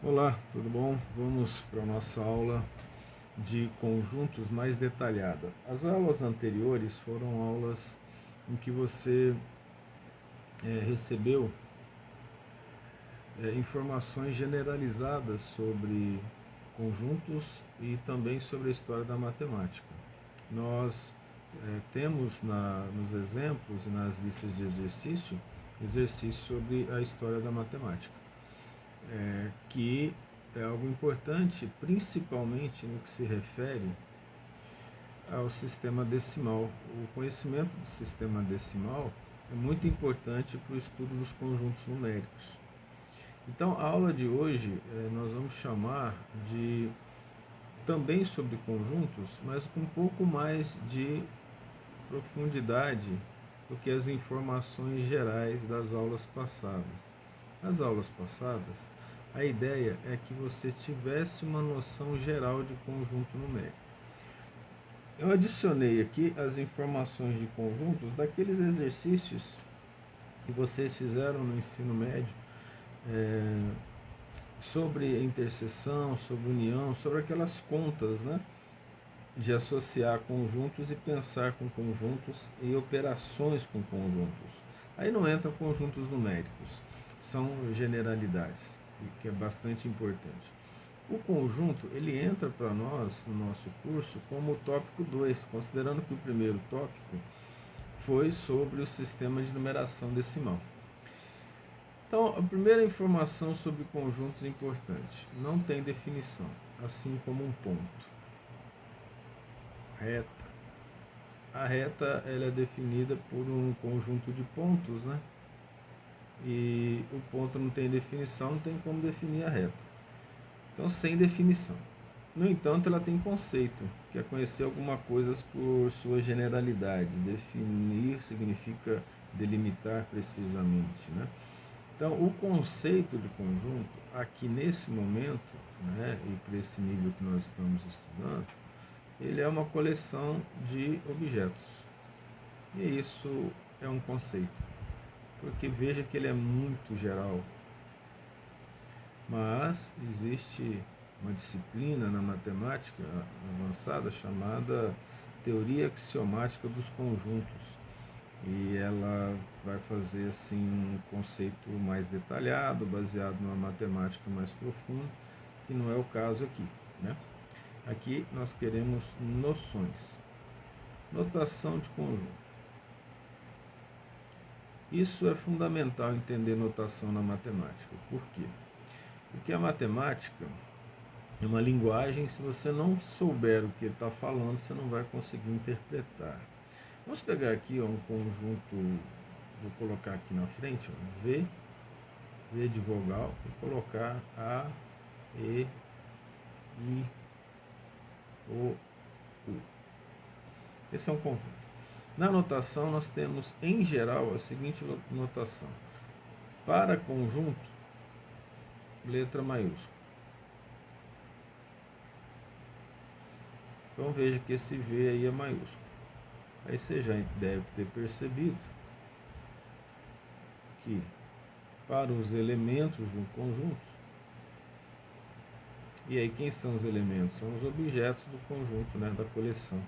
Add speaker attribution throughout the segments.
Speaker 1: Olá, tudo bom? Vamos para a nossa aula de conjuntos mais detalhada. As aulas anteriores foram aulas em que você recebeu informações generalizadas sobre conjuntos e também sobre a história da matemática. Nós temos nos exemplos e nas listas de exercícios sobre a história da matemática, que é algo importante, principalmente no que se refere ao sistema decimal. O conhecimento do sistema decimal é muito importante para o estudo dos conjuntos numéricos. Então, a aula de hoje nós vamos chamar de também sobre conjuntos, mas com um pouco mais de profundidade do que as informações gerais das aulas passadas. Nas aulas passadas, a ideia é que você tivesse uma noção geral de conjunto numérico. Eu adicionei aqui as informações de conjuntos daqueles exercícios que vocês fizeram no ensino médio, sobre interseção, sobre união, sobre aquelas contas, né? De associar conjuntos e pensar com conjuntos e operações com conjuntos. Aí não entram conjuntos numéricos, são generalidades, que é bastante importante. O conjunto, ele entra para nós, no nosso curso, como tópico 2, considerando que o primeiro tópico foi sobre o sistema de numeração decimal. Então, a primeira informação sobre conjuntos é importante. Não tem definição, assim como um ponto. Reta. A reta ela é definida por um conjunto de pontos, né? E o ponto não tem definição, não tem como definir a reta. Então, sem definição. No entanto, ela tem conceito, que é conhecer alguma coisa por suas generalidades. Definir significa delimitar precisamente, né? Então, o conceito de conjunto, aqui nesse momento, né, e para esse nível que nós estamos estudando, ele é uma coleção de objetos. E isso é um conceito, porque veja que ele é muito geral. Mas existe uma disciplina na matemática avançada chamada teoria axiomática dos conjuntos. E ela vai fazer assim um conceito mais detalhado, baseado numa matemática mais profunda, que não é o caso aqui, né? Aqui nós queremos noções. Notação de conjunto. Isso é fundamental entender notação na matemática. Por quê? Porque a matemática é uma linguagem, se você não souber o que ele está falando, você não vai conseguir interpretar. Vamos pegar aqui um conjunto, vou colocar aqui na frente, ó, V de vogal, e colocar A, E, I, O, U. Esse é um conjunto. Na notação, nós temos, em geral, a seguinte notação. Para conjunto, letra maiúscula. Então veja que esse V aí é maiúsculo. Aí você já deve ter percebido que para os elementos de um conjunto, e aí quem são os elementos? São os objetos do conjunto, né, da coleção.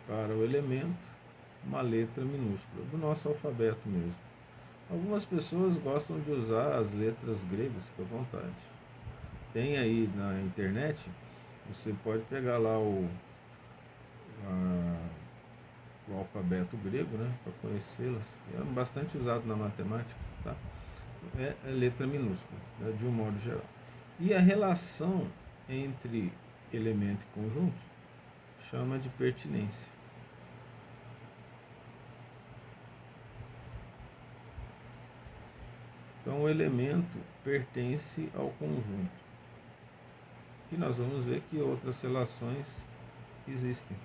Speaker 1: Para o elemento, uma letra minúscula, do nosso alfabeto mesmo. Algumas pessoas gostam de usar as letras gregas, fica à vontade. Tem aí na internet, você pode pegar lá o alfabeto grego, né, para conhecê-las. É bastante usado na matemática, tá? É letra minúscula, né, de um modo geral. E a relação entre elemento e conjunto chama de pertinência. Então, o elemento pertence ao conjunto. E nós vamos ver que outras relações existem.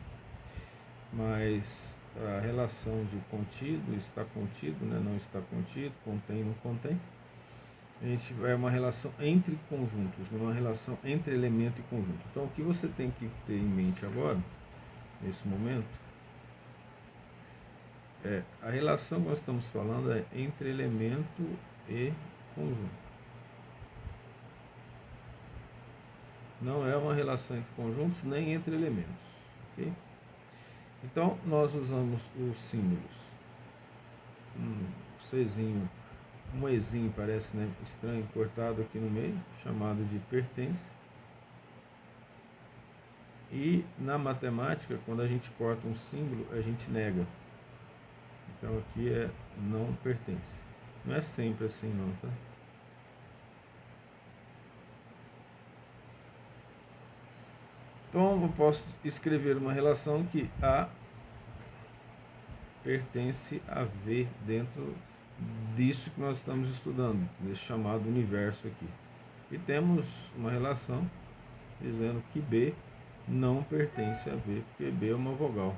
Speaker 1: Mas a relação de contido, está contido, né, não está contido, contém, não contém, a gente vai uma relação entre conjuntos, não uma relação entre elemento e conjunto. Então, o que você tem que ter em mente agora, nesse momento, a relação que nós estamos falando é entre elemento e conjunto. não é uma relação entre conjuntos nem entre elementos. Okay? Então, nós usamos os símbolos. Czinho, um Ezinho parece, né, estranho, cortado aqui no meio, chamado de pertence. E na matemática, quando a gente corta um símbolo, a gente nega. Então aqui é não pertence. Não é sempre assim não, tá? Então eu posso escrever uma relação que A pertence a V dentro disso que nós estamos estudando, desse chamado universo aqui. E temos uma relação dizendo que B não pertence a B, porque B é uma vogal,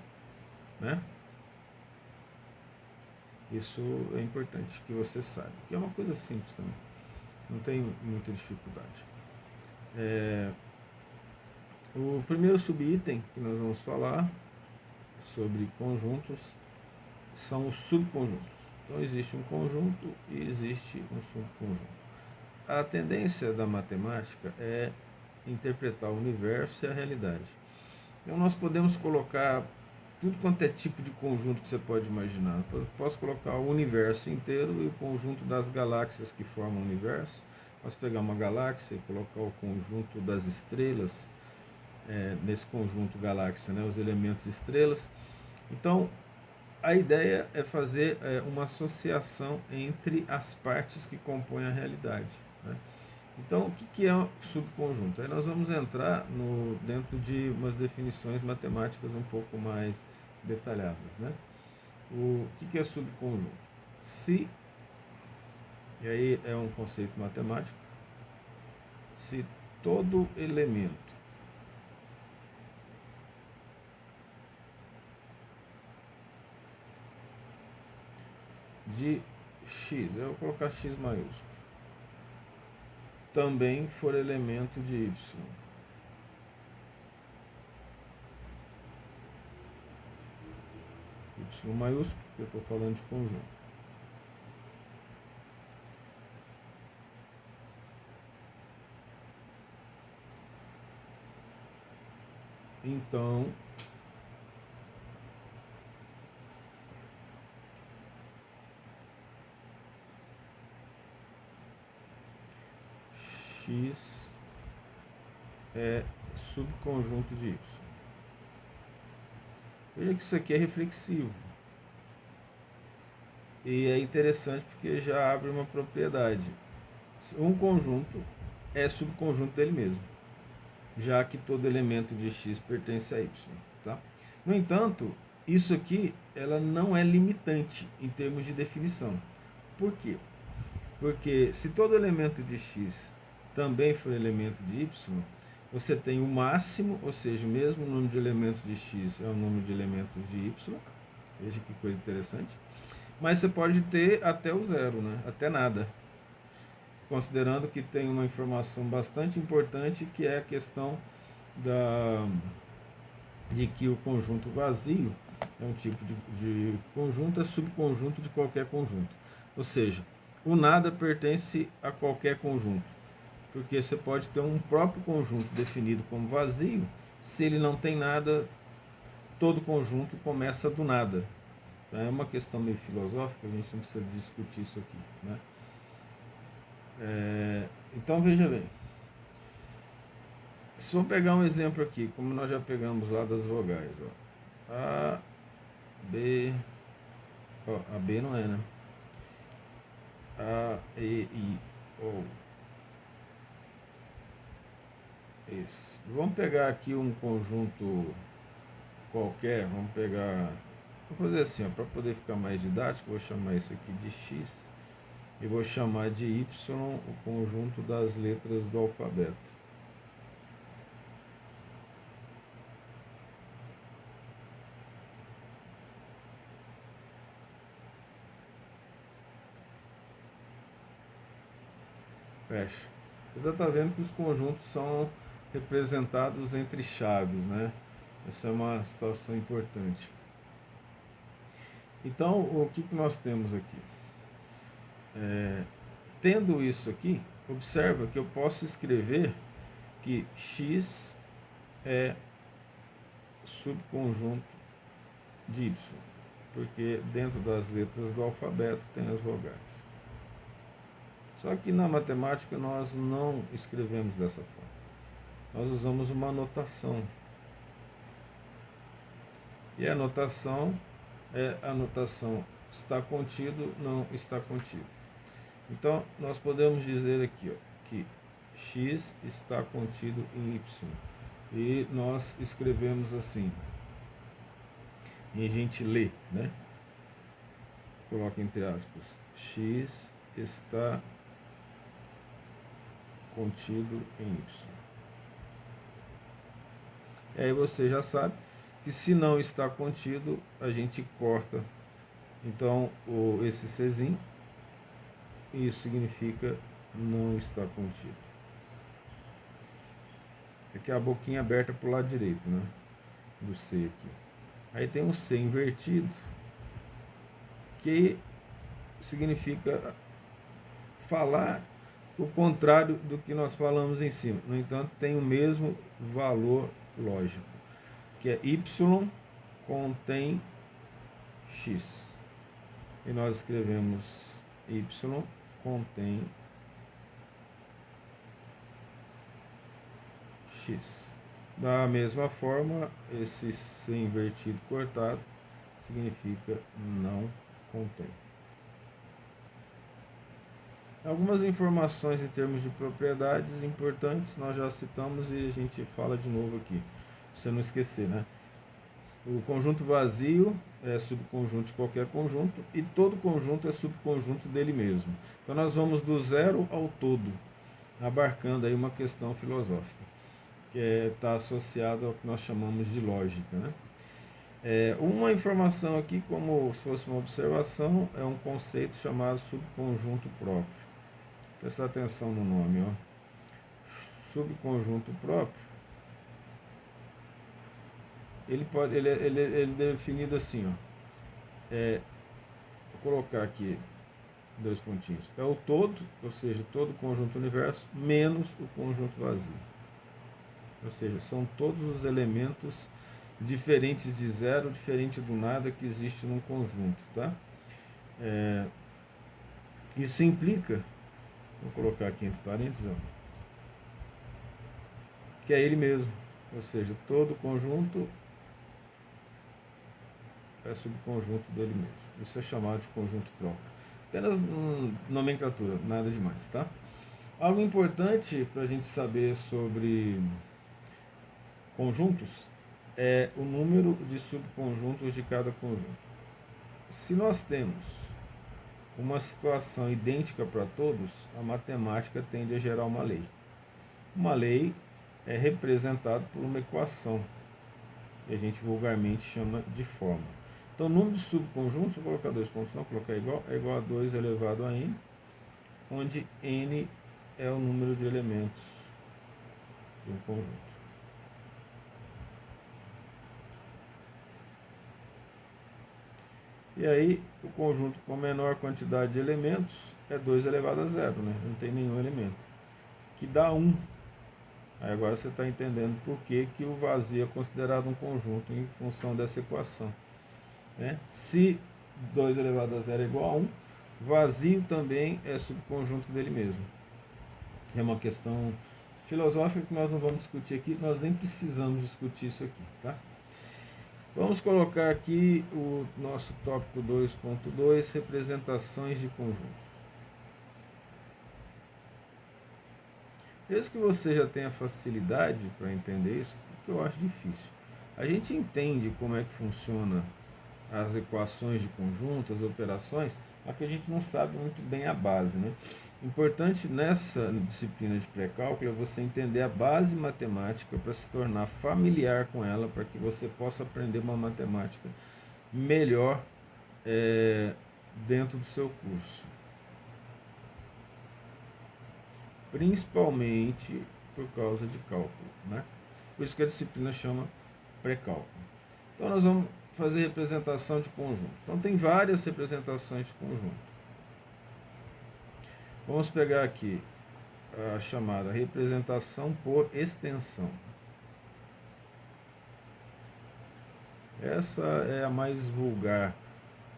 Speaker 1: né? Isso é importante que você saiba, que é uma coisa simples também, não tem muita dificuldade. O primeiro subitem que nós vamos falar sobre conjuntos são os subconjuntos. Então existe um conjunto e existe um subconjunto. A tendência da matemática é interpretar o universo e a realidade. Então nós podemos colocar tudo quanto é tipo de conjunto que você pode imaginar. Eu posso colocar o universo inteiro e o conjunto das galáxias que formam o universo. Posso pegar uma galáxia e colocar o conjunto das estrelas, nesse conjunto galáxia, né, os elementos estrelas. Então, a ideia é fazer uma associação entre as partes que compõem a realidade, né? Então, o que é um subconjunto? Aí nós vamos entrar dentro de umas definições matemáticas um pouco mais detalhadas, né? O que é subconjunto? Se, e aí é um conceito matemático, se todo elemento de x, eu vou colocar x maiúsculo, também for elemento de y, y maiúsculo, porque eu estou falando de conjunto. Então, x é subconjunto de y. Veja que isso aqui é reflexivo. E é interessante porque já abre uma propriedade. Um conjunto é subconjunto dele mesmo, já que todo elemento de x pertence a y. Tá? No entanto, isso aqui ela não é limitante em termos de definição. Por quê? Porque se todo elemento de x também for elemento de y, você tem o máximo, ou seja, o mesmo número de elementos de x é o número de elementos de y. Veja que coisa interessante. Mas você pode ter até o zero, né? Até nada. Considerando que tem uma informação bastante importante, que é a questão de que o conjunto vazio é um tipo de conjunto, é subconjunto de qualquer conjunto. Ou seja, o nada pertence a qualquer conjunto, porque você pode ter um próprio conjunto definido como vazio, se ele não tem nada, todo conjunto começa do nada. É uma questão meio filosófica, a gente não precisa discutir isso aqui, né? Então veja bem, se vamos pegar um exemplo aqui, como nós já pegamos lá das vogais, ó. A, B, ó, a B não é, né? A, E, I, O. Esse. Vamos pegar aqui um conjunto qualquer, vamos pegar, vou fazer assim, para poder ficar mais didático, vou chamar isso aqui de x e vou chamar de y o conjunto das letras do alfabeto. Fecha. Você está vendo que os conjuntos são representados entre chaves, né? Essa é uma situação importante. Então, o que nós temos aqui? Tendo isso aqui, observa que eu posso escrever que X é subconjunto de Y, porque dentro das letras do alfabeto tem as vogais. Só que na matemática nós não escrevemos dessa forma. Nós usamos uma notação. E a notação está contido, não está contido. Então, nós podemos dizer aqui, ó, que X está contido em Y. E nós escrevemos assim. E a gente lê, né? Coloca entre aspas. X está contido em Y. E aí você já sabe que se não está contido, a gente corta. Então, esse Czinho, isso significa não está contido. Aqui é a boquinha aberta para o lado direito, né? Do C aqui. Aí tem um C invertido, que significa falar o contrário do que nós falamos em cima. No entanto, tem o mesmo valor lógico, que é Y contém X. E nós escrevemos Y contém X. Da mesma forma, esse C invertido cortado significa não contém. Algumas informações em termos de propriedades importantes nós já citamos e a gente fala de novo aqui, pra você não esquecer, né? O conjunto vazio é subconjunto de qualquer conjunto e todo conjunto é subconjunto dele mesmo. Então nós vamos do zero ao todo, abarcando aí uma questão filosófica, que está associada ao que nós chamamos de lógica, né? Uma informação aqui, como se fosse uma observação, é um conceito chamado subconjunto próprio. Presta atenção no nome, ó. Subconjunto próprio, ele é definido assim, ó. Vou colocar aqui 2 pontinhos. É o todo, ou seja, todo o conjunto universo menos o conjunto vazio. Ou seja, são todos os elementos diferentes de zero, diferente do nada que existe num conjunto, tá? Isso implica, vou colocar aqui entre parênteses, ó, que é ele mesmo, ou seja, todo conjunto é subconjunto dele mesmo. Isso é chamado de conjunto próprio. Apenas nomenclatura, nada demais, tá? Algo importante para a gente saber sobre conjuntos é o número de subconjuntos de cada conjunto. Se nós temos uma situação idêntica para todos, a matemática tende a gerar uma lei. Uma lei é representada por uma equação, que a gente vulgarmente chama de fórmula. Então, o número de subconjuntos, vou colocar 2 pontos, não colocar igual, é igual a 2 elevado a n, onde n é o número de elementos de um conjunto. E aí, o conjunto com menor quantidade de elementos é 2 elevado a 0, né? Não tem nenhum elemento, que dá 1. Aí agora você está entendendo por que o vazio é considerado um conjunto em função dessa equação, né? Se 2 elevado a 0 é igual a 1, vazio também é subconjunto dele mesmo. É uma questão filosófica que nós não vamos discutir aqui, nós nem precisamos discutir isso aqui, tá? Vamos colocar aqui o nosso tópico 2.2, representações de conjuntos. Desde que você já tenha facilidade para entender isso, porque eu acho difícil. A gente entende como é que funciona as equações de conjunto, as operações, mas que a gente não sabe muito bem a base, né? Importante nessa disciplina de pré-cálculo é você entender a base matemática para se tornar familiar com ela, para que você possa aprender uma matemática melhor dentro do seu curso. Principalmente por causa de cálculo, né? Por isso que a disciplina chama pré-cálculo. Então nós vamos fazer representação de conjunto. Então tem várias representações de conjunto. Vamos pegar aqui a chamada representação por extensão. Essa é a mais vulgar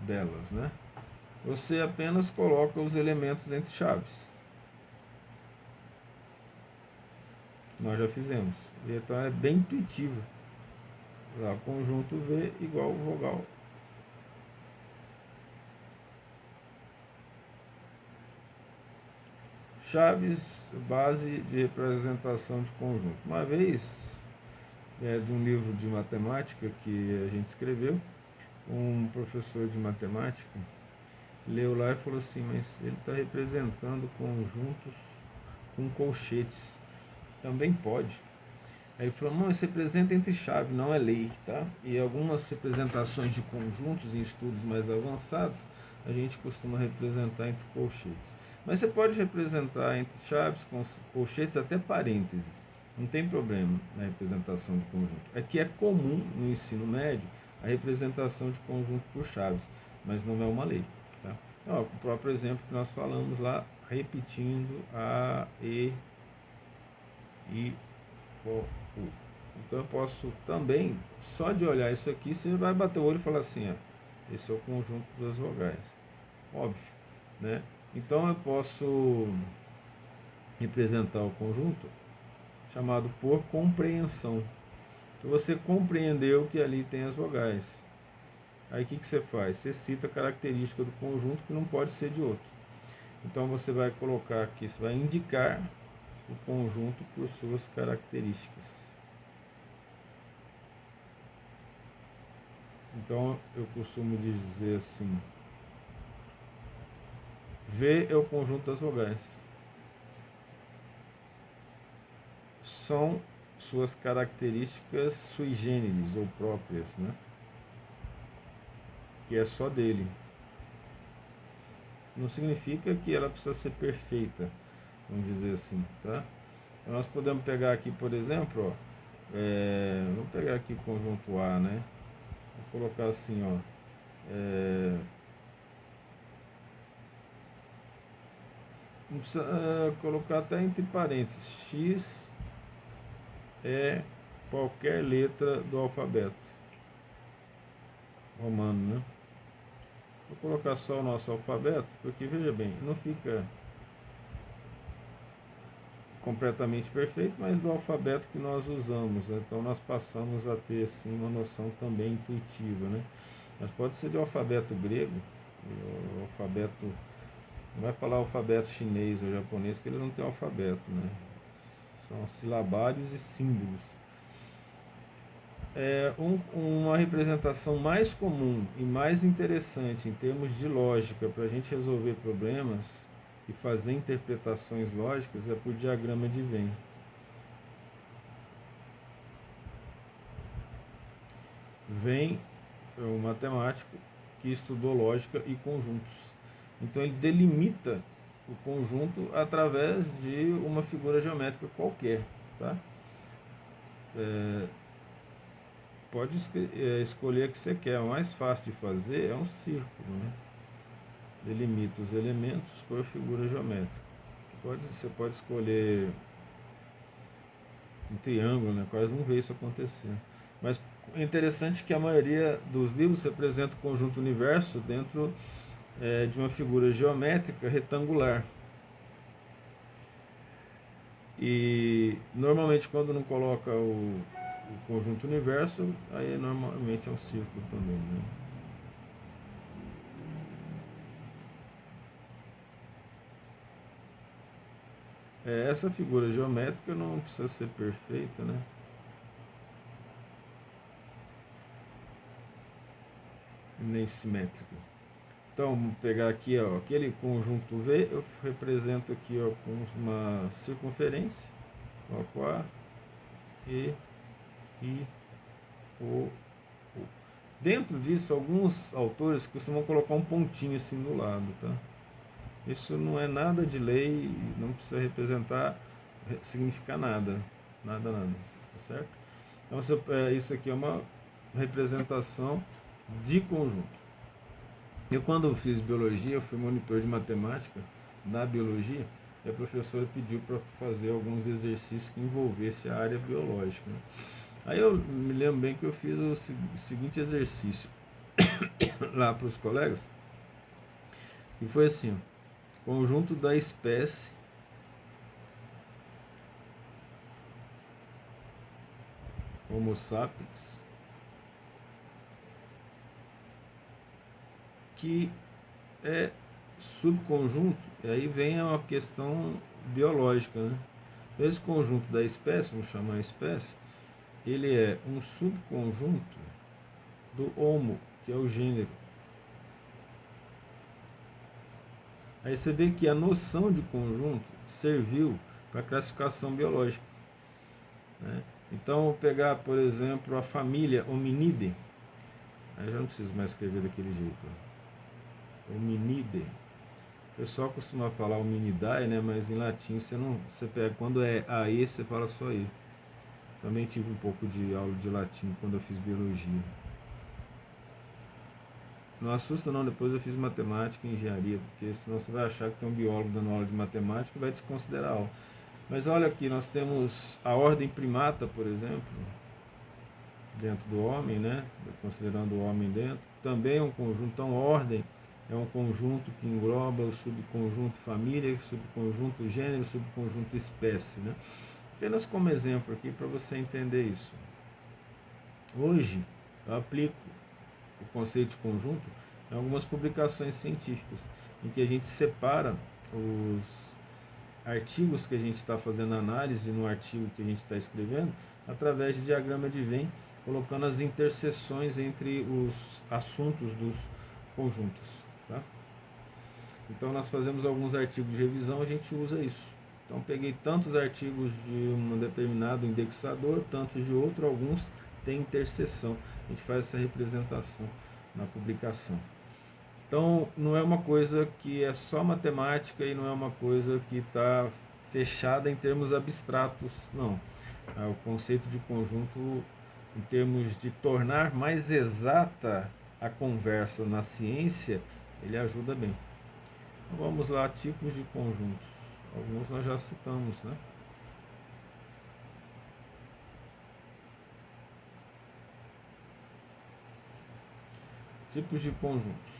Speaker 1: delas, né? Você apenas coloca os elementos entre chaves. Nós já fizemos. Então é bem intuitivo. Lá, conjunto V igual vogal. Chaves, base de representação de conjunto. Uma vez, de um livro de matemática que a gente escreveu, um professor de matemática leu lá e falou assim, mas ele está representando conjuntos com colchetes. Também pode. Aí ele falou, não, isso representa entre chave, não é lei, tá? E algumas representações de conjuntos em estudos mais avançados, a gente costuma representar entre colchetes. Mas você pode representar entre chaves, colchetes, até parênteses. Não tem problema na representação de conjunto. É que é comum no ensino médio a representação de conjunto por chaves, mas não é uma lei. Tá? Então, o próprio exemplo que nós falamos lá, repetindo A, E, I, O, U. Então eu posso também, só de olhar isso aqui, você vai bater o olho e falar assim, ó, esse é o conjunto das vogais. Óbvio, né? Então eu posso representar o conjunto chamado por compreensão. Então você compreendeu que ali tem as vogais. Aí o que você faz? Você cita a característica do conjunto que não pode ser de outro. Então você vai colocar aqui, você vai indicar o conjunto por suas características. Então eu costumo dizer assim, V é o conjunto das vogais. São suas características sui generis ou próprias, né? Que é só dele. Não significa que ela precisa ser perfeita, vamos dizer assim, tá? Então nós podemos pegar aqui, por exemplo, ó, vamos pegar aqui o conjunto A, né? Vou colocar assim, ó, não precisa colocar até entre parênteses, X é qualquer letra do alfabeto romano, né? Vou colocar só o nosso alfabeto, porque veja bem, não fica completamente perfeito, mas do alfabeto que nós usamos, né? Então nós passamos a ter assim uma noção também intuitiva, né? Mas pode ser de alfabeto grego, o alfabeto, não vai falar alfabeto chinês ou japonês, que eles não têm alfabeto, né? São silabários e símbolos. Uma representação mais comum e mais interessante em termos de lógica para a gente resolver problemas e fazer interpretações lógicas é por diagrama de Venn. Venn é um matemático que estudou lógica e conjuntos. Então ele delimita o conjunto através de uma figura geométrica qualquer, tá? Pode escolher a que você quer. O mais fácil de fazer é um círculo, né? Delimita os elementos por figura geométrica. Você pode escolher um triângulo, né? Quase não vê isso acontecer. Mas é interessante que a maioria dos livros representa o conjunto universo dentro de uma figura geométrica retangular. E normalmente quando não coloca o conjunto universo, aí normalmente é um círculo também, né? Essa figura geométrica não precisa ser perfeita, né? Nem simétrica. Então, vamos pegar aqui, ó, aquele conjunto V, eu represento aqui, ó, com uma circunferência, coloco A, E, I, O. Dentro disso, alguns autores costumam colocar um pontinho assim do lado, tá? Isso não é nada de lei, não precisa representar, significar nada, nada, tá certo? Então, isso aqui é uma representação de conjunto. Eu, quando fiz biologia, eu fui monitor de matemática na biologia, e a professora pediu para fazer alguns exercícios que envolvessem a área biológica, né? Aí eu me lembro bem que eu fiz o seguinte exercício lá para os colegas, e foi assim, ó, conjunto da espécie Homo sapiens, que é subconjunto, e aí vem uma questão biológica, né? Esse conjunto da espécie, vamos chamar a espécie, ele é um subconjunto do Homo, que é o gênero. Aí você vê que a noção de conjunto serviu para a classificação biológica, né? Então, vou pegar, por exemplo, a família Hominidae. Aí já não preciso mais escrever daquele jeito. Hominidae. O pessoal costuma falar Hominidae, né? Mas em latim você pega, quando é AE, você fala só E. Também tive um pouco de aula de latim quando eu fiz biologia. Não assusta não, depois eu fiz matemática e engenharia, porque senão você vai achar que tem um biólogo dando aula de matemática e vai desconsiderar a aula. Mas olha aqui, nós temos a ordem primata, por exemplo, dentro do homem, né? Considerando o homem dentro, também é um conjunto. Então, ordem é um conjunto que engloba o subconjunto família, subconjunto gênero, subconjunto espécie, né? Apenas como exemplo aqui para você entender isso. Hoje, eu aplico o conceito de conjunto em algumas publicações científicas, em que a gente separa os artigos que a gente está fazendo análise no artigo que a gente está escrevendo através de diagrama de Venn, colocando as interseções entre os assuntos dos conjuntos, tá? Então nós fazemos alguns artigos de revisão, a gente usa isso. Então peguei tantos artigos de um determinado indexador, tantos de outro, alguns têm interseção. A gente faz essa representação na publicação. Então, não é uma coisa que é só matemática e não é uma coisa que está fechada em termos abstratos, não. O conceito de conjunto, em termos de tornar mais exata a conversa na ciência, ele ajuda bem. Então, vamos lá, tipos de conjuntos. Alguns nós já citamos, né? Tipos de conjuntos.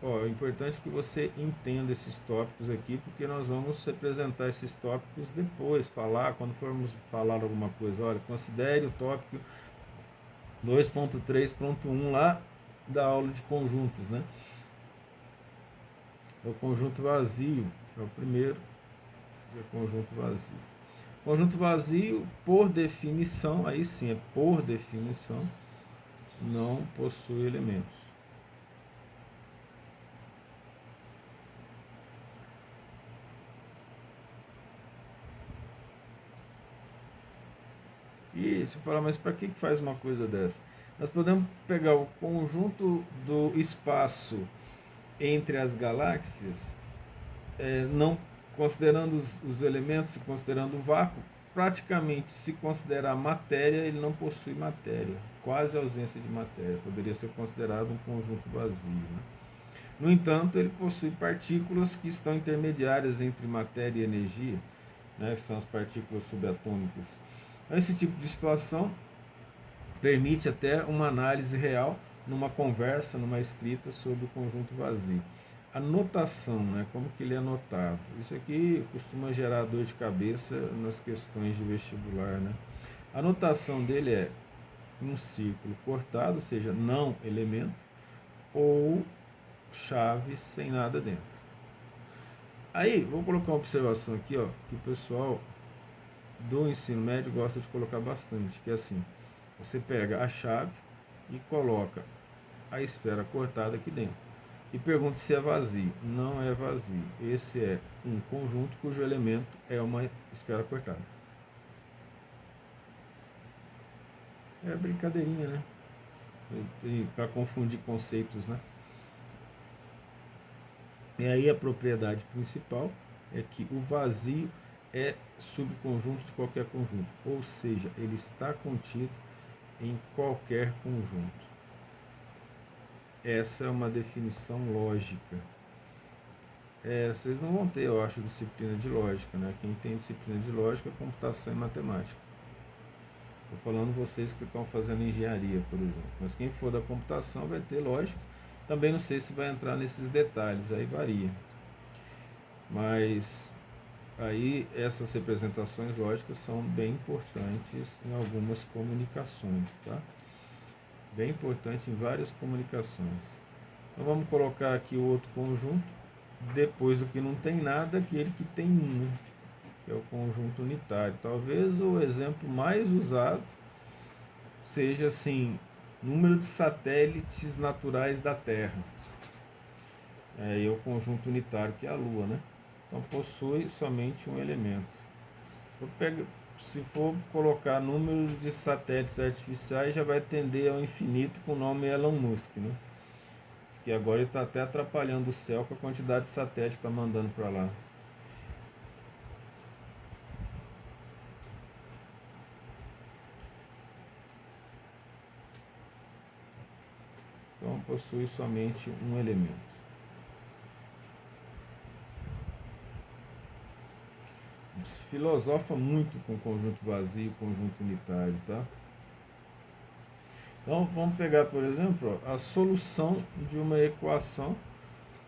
Speaker 1: É importante que você entenda esses tópicos aqui, porque nós vamos representar esses tópicos depois, quando formos falar alguma coisa. Olha, considere o tópico 2.3.1 lá da aula de conjuntos, né? É o conjunto vazio, é o primeiro, é o conjunto vazio. Conjunto vazio, por definição, aí sim, é por definição, não possui elementos. E você fala, mas para que faz uma coisa dessa? Nós podemos pegar o conjunto do espaço entre as galáxias, não considerando os elementos, considerando o vácuo, praticamente, se considerar matéria, ele não possui matéria, quase ausência de matéria, poderia ser considerado um conjunto vazio, né? No entanto, ele possui partículas que estão intermediárias entre matéria e energia, né, que são as partículas subatômicas. Esse tipo de situação permite até uma análise real numa conversa, numa escrita sobre o conjunto vazio. A notação, né, como que ele é anotado. Isso aqui costuma gerar dor de cabeça nas questões de vestibular, né? A notação dele é um círculo cortado, ou seja, não elemento, ou chave sem nada dentro. Aí, vou colocar uma observação aqui, ó, que o pessoal do ensino médio gosta de colocar bastante, que é assim, você pega a chave e coloca a esfera cortada aqui dentro e pergunta se é vazio. Não é vazio. Esse é um conjunto cujo elemento é uma esfera cortada. É brincadeirinha, né? Para confundir conceitos, né? E aí a propriedade principal é que o vazio é subconjunto de qualquer conjunto, ou seja, ele está contido em qualquer conjunto. Essa é uma definição lógica. vocês não vão ter, eu acho, disciplina de lógica, né? Quem tem disciplina de lógica é computação e matemática. Estou falando vocês que estão fazendo engenharia, por exemplo. Mas quem for da computação vai ter lógica. Também não sei se vai entrar nesses detalhes, aí varia. Mas aí essas representações lógicas são bem importantes em algumas comunicações, tá? Bem importante em várias comunicações. Então vamos colocar aqui o outro conjunto, depois do que não tem nada, aquele que tem um, né? Que é o conjunto unitário. Talvez o exemplo mais usado seja assim, número de satélites naturais da Terra. E o conjunto unitário, que é a Lua, né? Então possui somente um elemento. Se for colocar número de satélites artificiais, já vai tender ao infinito com o nome Elon Musk, né? Que agora ele está até atrapalhando o céu com a quantidade de satélites que está mandando para lá. Então possui somente um elemento. Filosofa muito com conjunto vazio e conjunto unitário, tá? Então vamos pegar, por exemplo, a solução de uma equação.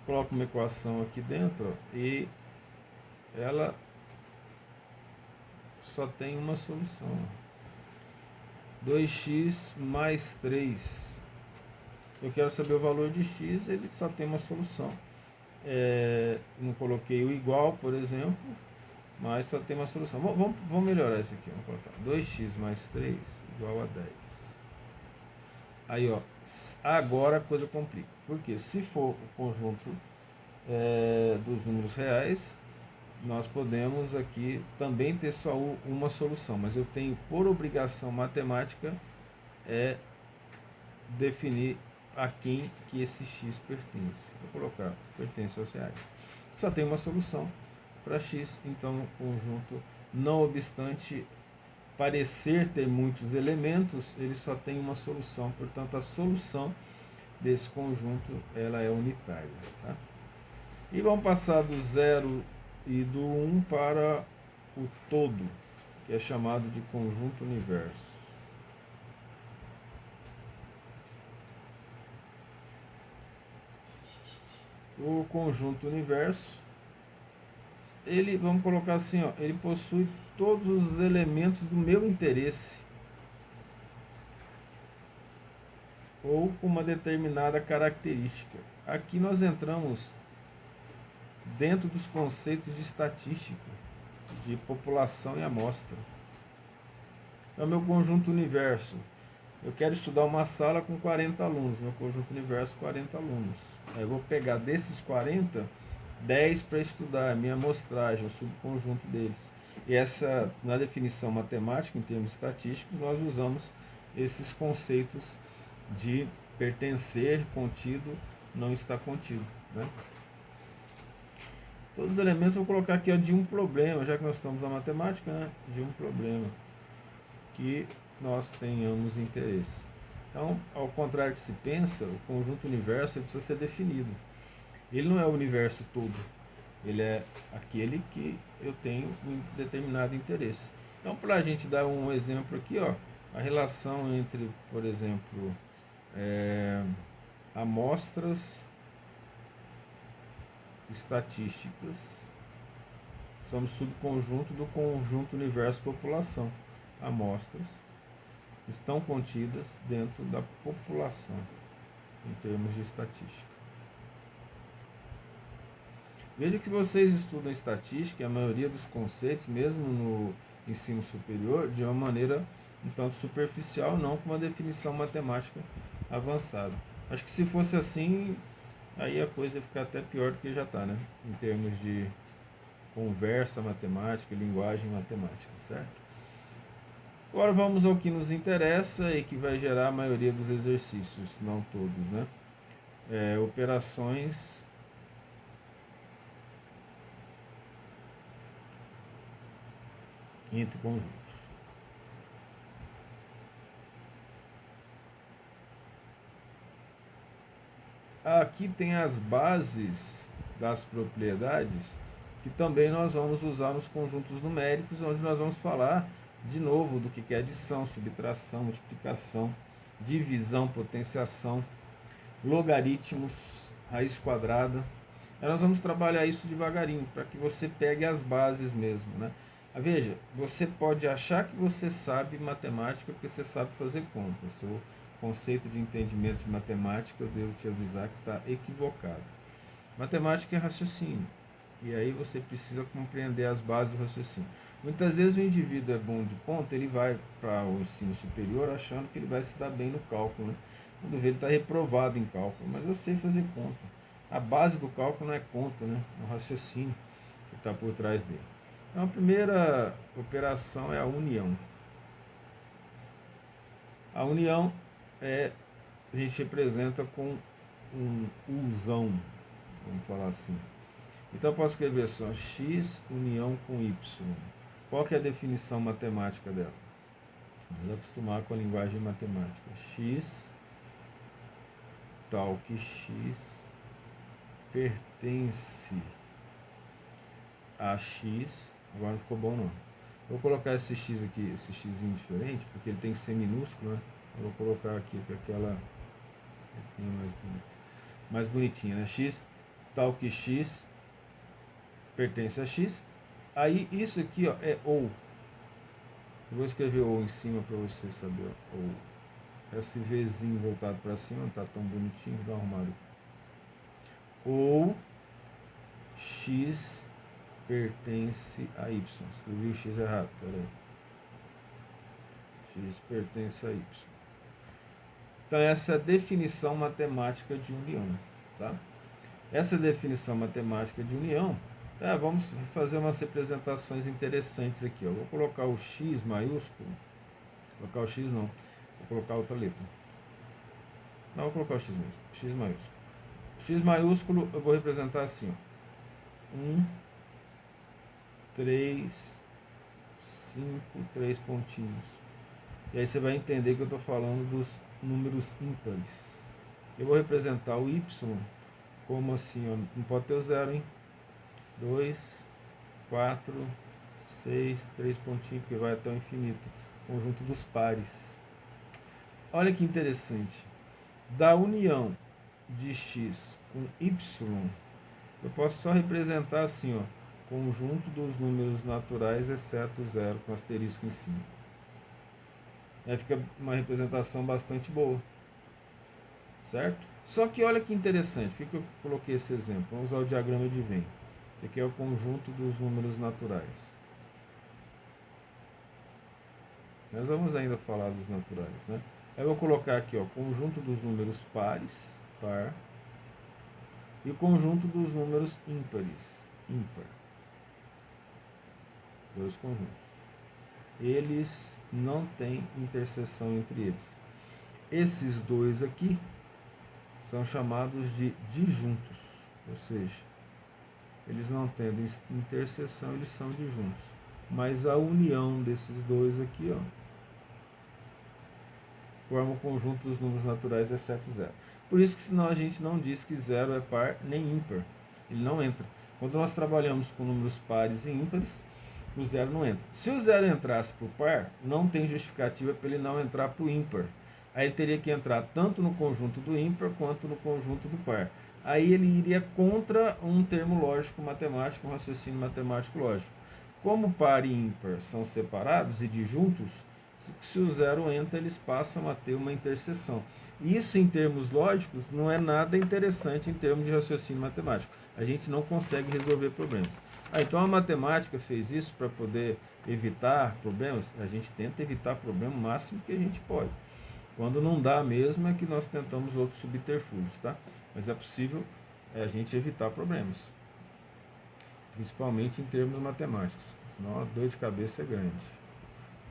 Speaker 1: Coloco uma equação aqui dentro e ela só tem uma solução. 2x mais 3. Eu quero saber o valor de x, ele só tem uma solução. Não coloquei o igual, por exemplo, mas só tem uma solução. Vamos melhorar isso aqui. Vamos colocar 2x mais 3 igual a 10. Aí, ó, agora a coisa complica. Porque se for o conjunto dos números reais, nós podemos aqui também ter só uma solução. Mas eu tenho por obrigação matemática definir a quem que esse x pertence. Vou colocar pertence aos reais. Só tem uma solução para x, então o conjunto, não obstante parecer ter muitos elementos, ele só tem uma solução, portanto a solução desse conjunto ela é unitária. Tá? E vamos passar do 0 e do 1 para o todo, que é chamado de conjunto universo. O conjunto universo, ele, vamos colocar assim, ó, ele possui todos os elementos do meu interesse ou com uma determinada característica. Aqui nós entramos dentro dos conceitos de estatística, de população e amostra. Então, meu conjunto universo, eu quero estudar uma sala com 40 alunos, meu conjunto universo 40 alunos. Aí eu vou pegar desses 40, 10 para estudar a minha amostragem, o subconjunto deles. E essa, na definição matemática, em termos estatísticos, nós usamos esses conceitos de pertencer, contido, não está contido. Né? Todos os elementos eu vou colocar aqui ó, de um problema, já que nós estamos na matemática, né? De um problema que nós tenhamos interesse. Então, ao contrário que se pensa, o conjunto universo ele precisa ser definido. Ele não é o universo todo, ele é aquele que eu tenho um determinado interesse. Então, para a gente dar um exemplo aqui, ó, a relação entre, por exemplo, amostras estatísticas são subconjunto do conjunto universo população. Amostras estão contidas dentro da população, em termos de estatística. Veja que vocês estudam estatística, a maioria dos conceitos, mesmo no ensino superior, de uma maneira um tanto superficial, não com uma definição matemática avançada. Acho que se fosse assim, aí a coisa ia ficar até pior do que já está, né? Em termos de conversa matemática, linguagem matemática, certo? Agora vamos ao que nos interessa e que vai gerar a maioria dos exercícios, não todos, né? Operações entre conjuntos. Aqui tem as bases das propriedades, que também nós vamos usar nos conjuntos numéricos, onde nós vamos falar de novo do que é adição, subtração, multiplicação, divisão, potenciação, logaritmos, raiz quadrada. Aí nós vamos trabalhar isso devagarinho, para que você pegue as bases mesmo, né? Veja, você pode achar que você sabe matemática porque você sabe fazer contas. Seu conceito de entendimento de matemática, eu devo te avisar que está equivocado. Matemática é raciocínio. E aí você precisa compreender as bases do raciocínio. Muitas vezes o indivíduo é bom de conta, ele vai para o ensino superior achando que ele vai se dar bem no cálculo, né? Quando vê, ele está reprovado em cálculo. Mas eu sei fazer conta. A base do cálculo não é conta, né? É o raciocínio que está por trás dele. Então a primeira operação é a união. A união a gente representa com um usão, vamos falar assim. Então eu posso escrever só x união com y. Qual que é a definição matemática dela? Vamos acostumar com a linguagem matemática. X tal que x pertence a x. Agora não ficou bom não. Vou colocar esse x aqui, esse x diferente, porque ele tem que ser minúsculo, né? Eu vou colocar aqui com aquela mais bonitinha, né? X tal que x pertence a x. Aí isso aqui, ó, é ou. Eu vou escrever ou em cima para você saber, ó, ou. Esse Vzinho voltado para cima, não está tão bonitinho, vou dar uma arrumada. Ou x pertence a y. Escrevi o x errado, peraí. X pertence a y. Então essa é a definição matemática de união, tá? Essa definição matemática de união, tá? Vamos fazer umas representações interessantes aqui, ó. Vou colocar o x maiúsculo. Vou colocar o x não. Vou colocar outra letra. Não, vou colocar o x mesmo. X maiúsculo. X maiúsculo eu vou representar assim, ó. 1, 3, 5, 3 pontinhos. E aí você vai entender que eu estou falando dos números ímpares. Eu vou representar o y como assim, ó, não pode ter o zero, hein? 2, 4, 6, 3 pontinhos, que vai até o infinito. Conjunto dos pares. Olha que interessante. Da união de x com y, eu posso só representar assim, ó, conjunto dos números naturais, exceto zero, com asterisco em cima. Aí fica uma representação bastante boa. Certo? Só que olha que interessante. Por que eu coloquei esse exemplo? Vamos usar o diagrama de Venn. Esse aqui é o conjunto dos números naturais. Nós vamos ainda falar dos naturais, né? Eu vou colocar aqui, ó, conjunto dos números pares, par, e o conjunto dos números ímpares, ímpar. Dois conjuntos. Eles não têm interseção entre eles. Esses dois aqui são chamados de disjuntos, ou seja, eles não tendo interseção, eles são disjuntos. Mas a união desses dois aqui, ó, forma o conjunto dos números naturais exceto zero. Por isso que senão a gente não diz que zero é par nem ímpar. Ele não entra. Quando nós trabalhamos com números pares e ímpares, o zero não entra. Se o zero entrasse para o par, não tem justificativa para ele não entrar para o ímpar. Aí ele teria que entrar tanto no conjunto do ímpar quanto no conjunto do par. Aí ele iria contra um termo lógico matemático, um raciocínio matemático lógico. Como par e ímpar são separados e disjuntos, se o zero entra, eles passam a ter uma interseção. Isso, em termos lógicos, não é nada interessante em termos de raciocínio matemático. A gente não consegue resolver problemas. Então a matemática fez isso para poder evitar problemas. A gente tenta evitar problema o máximo que a gente pode. Quando não dá mesmo é que nós tentamos outros subterfúgios, tá? Mas é possível a gente evitar problemas. Principalmente em termos matemáticos. Senão a dor de cabeça é grande.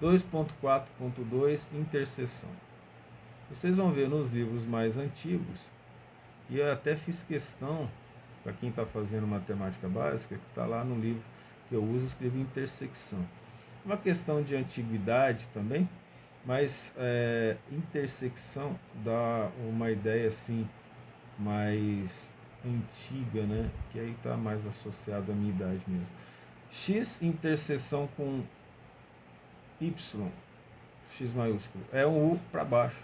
Speaker 1: 2.4.2 interseção. Vocês vão ver nos livros mais antigos, e eu até fiz questão, para quem está fazendo matemática básica, que está lá no livro que eu uso, escrevi intersecção. Uma questão de antiguidade também, mas intersecção dá uma ideia assim mais antiga, né? Que aí está mais associado à minha idade mesmo. X interseção com Y, X maiúsculo, é um U para baixo,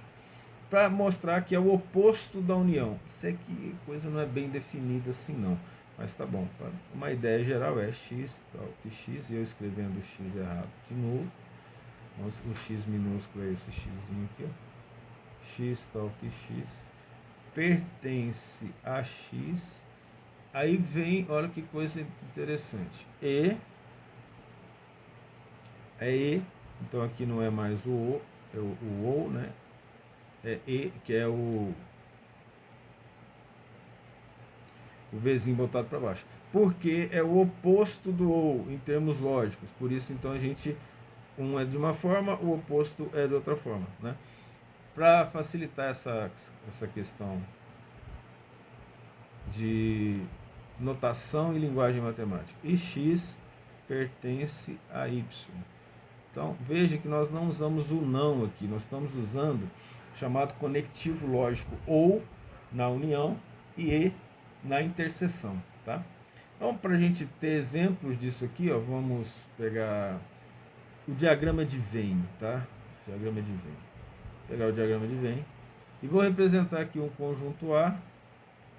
Speaker 1: para mostrar que é o oposto da união. Isso aqui coisa não é bem definida assim não, mas tá bom. Uma ideia geral é x tal que x, e eu escrevendo x errado de novo. O x minúsculo é esse xzinho aqui, ó. X tal que x pertence a x. Aí vem, olha que coisa interessante. E, então aqui não é mais o é o ou, né? É E, que é o Vzinho botado para baixo. Porque é o oposto do ou em termos lógicos. Por isso, então, a gente, um é de uma forma, o oposto é de outra forma, né? Para facilitar essa questão de notação e linguagem matemática. E x pertence a y. Então, veja que nós não usamos o não aqui, nós estamos usando o chamado conectivo lógico ou na união e na interseção, tá? Então, para a gente ter exemplos disso aqui, ó, vamos pegar o diagrama de Venn, tá? Diagrama de Venn. Pegar o diagrama de Venn e vou representar aqui um conjunto A.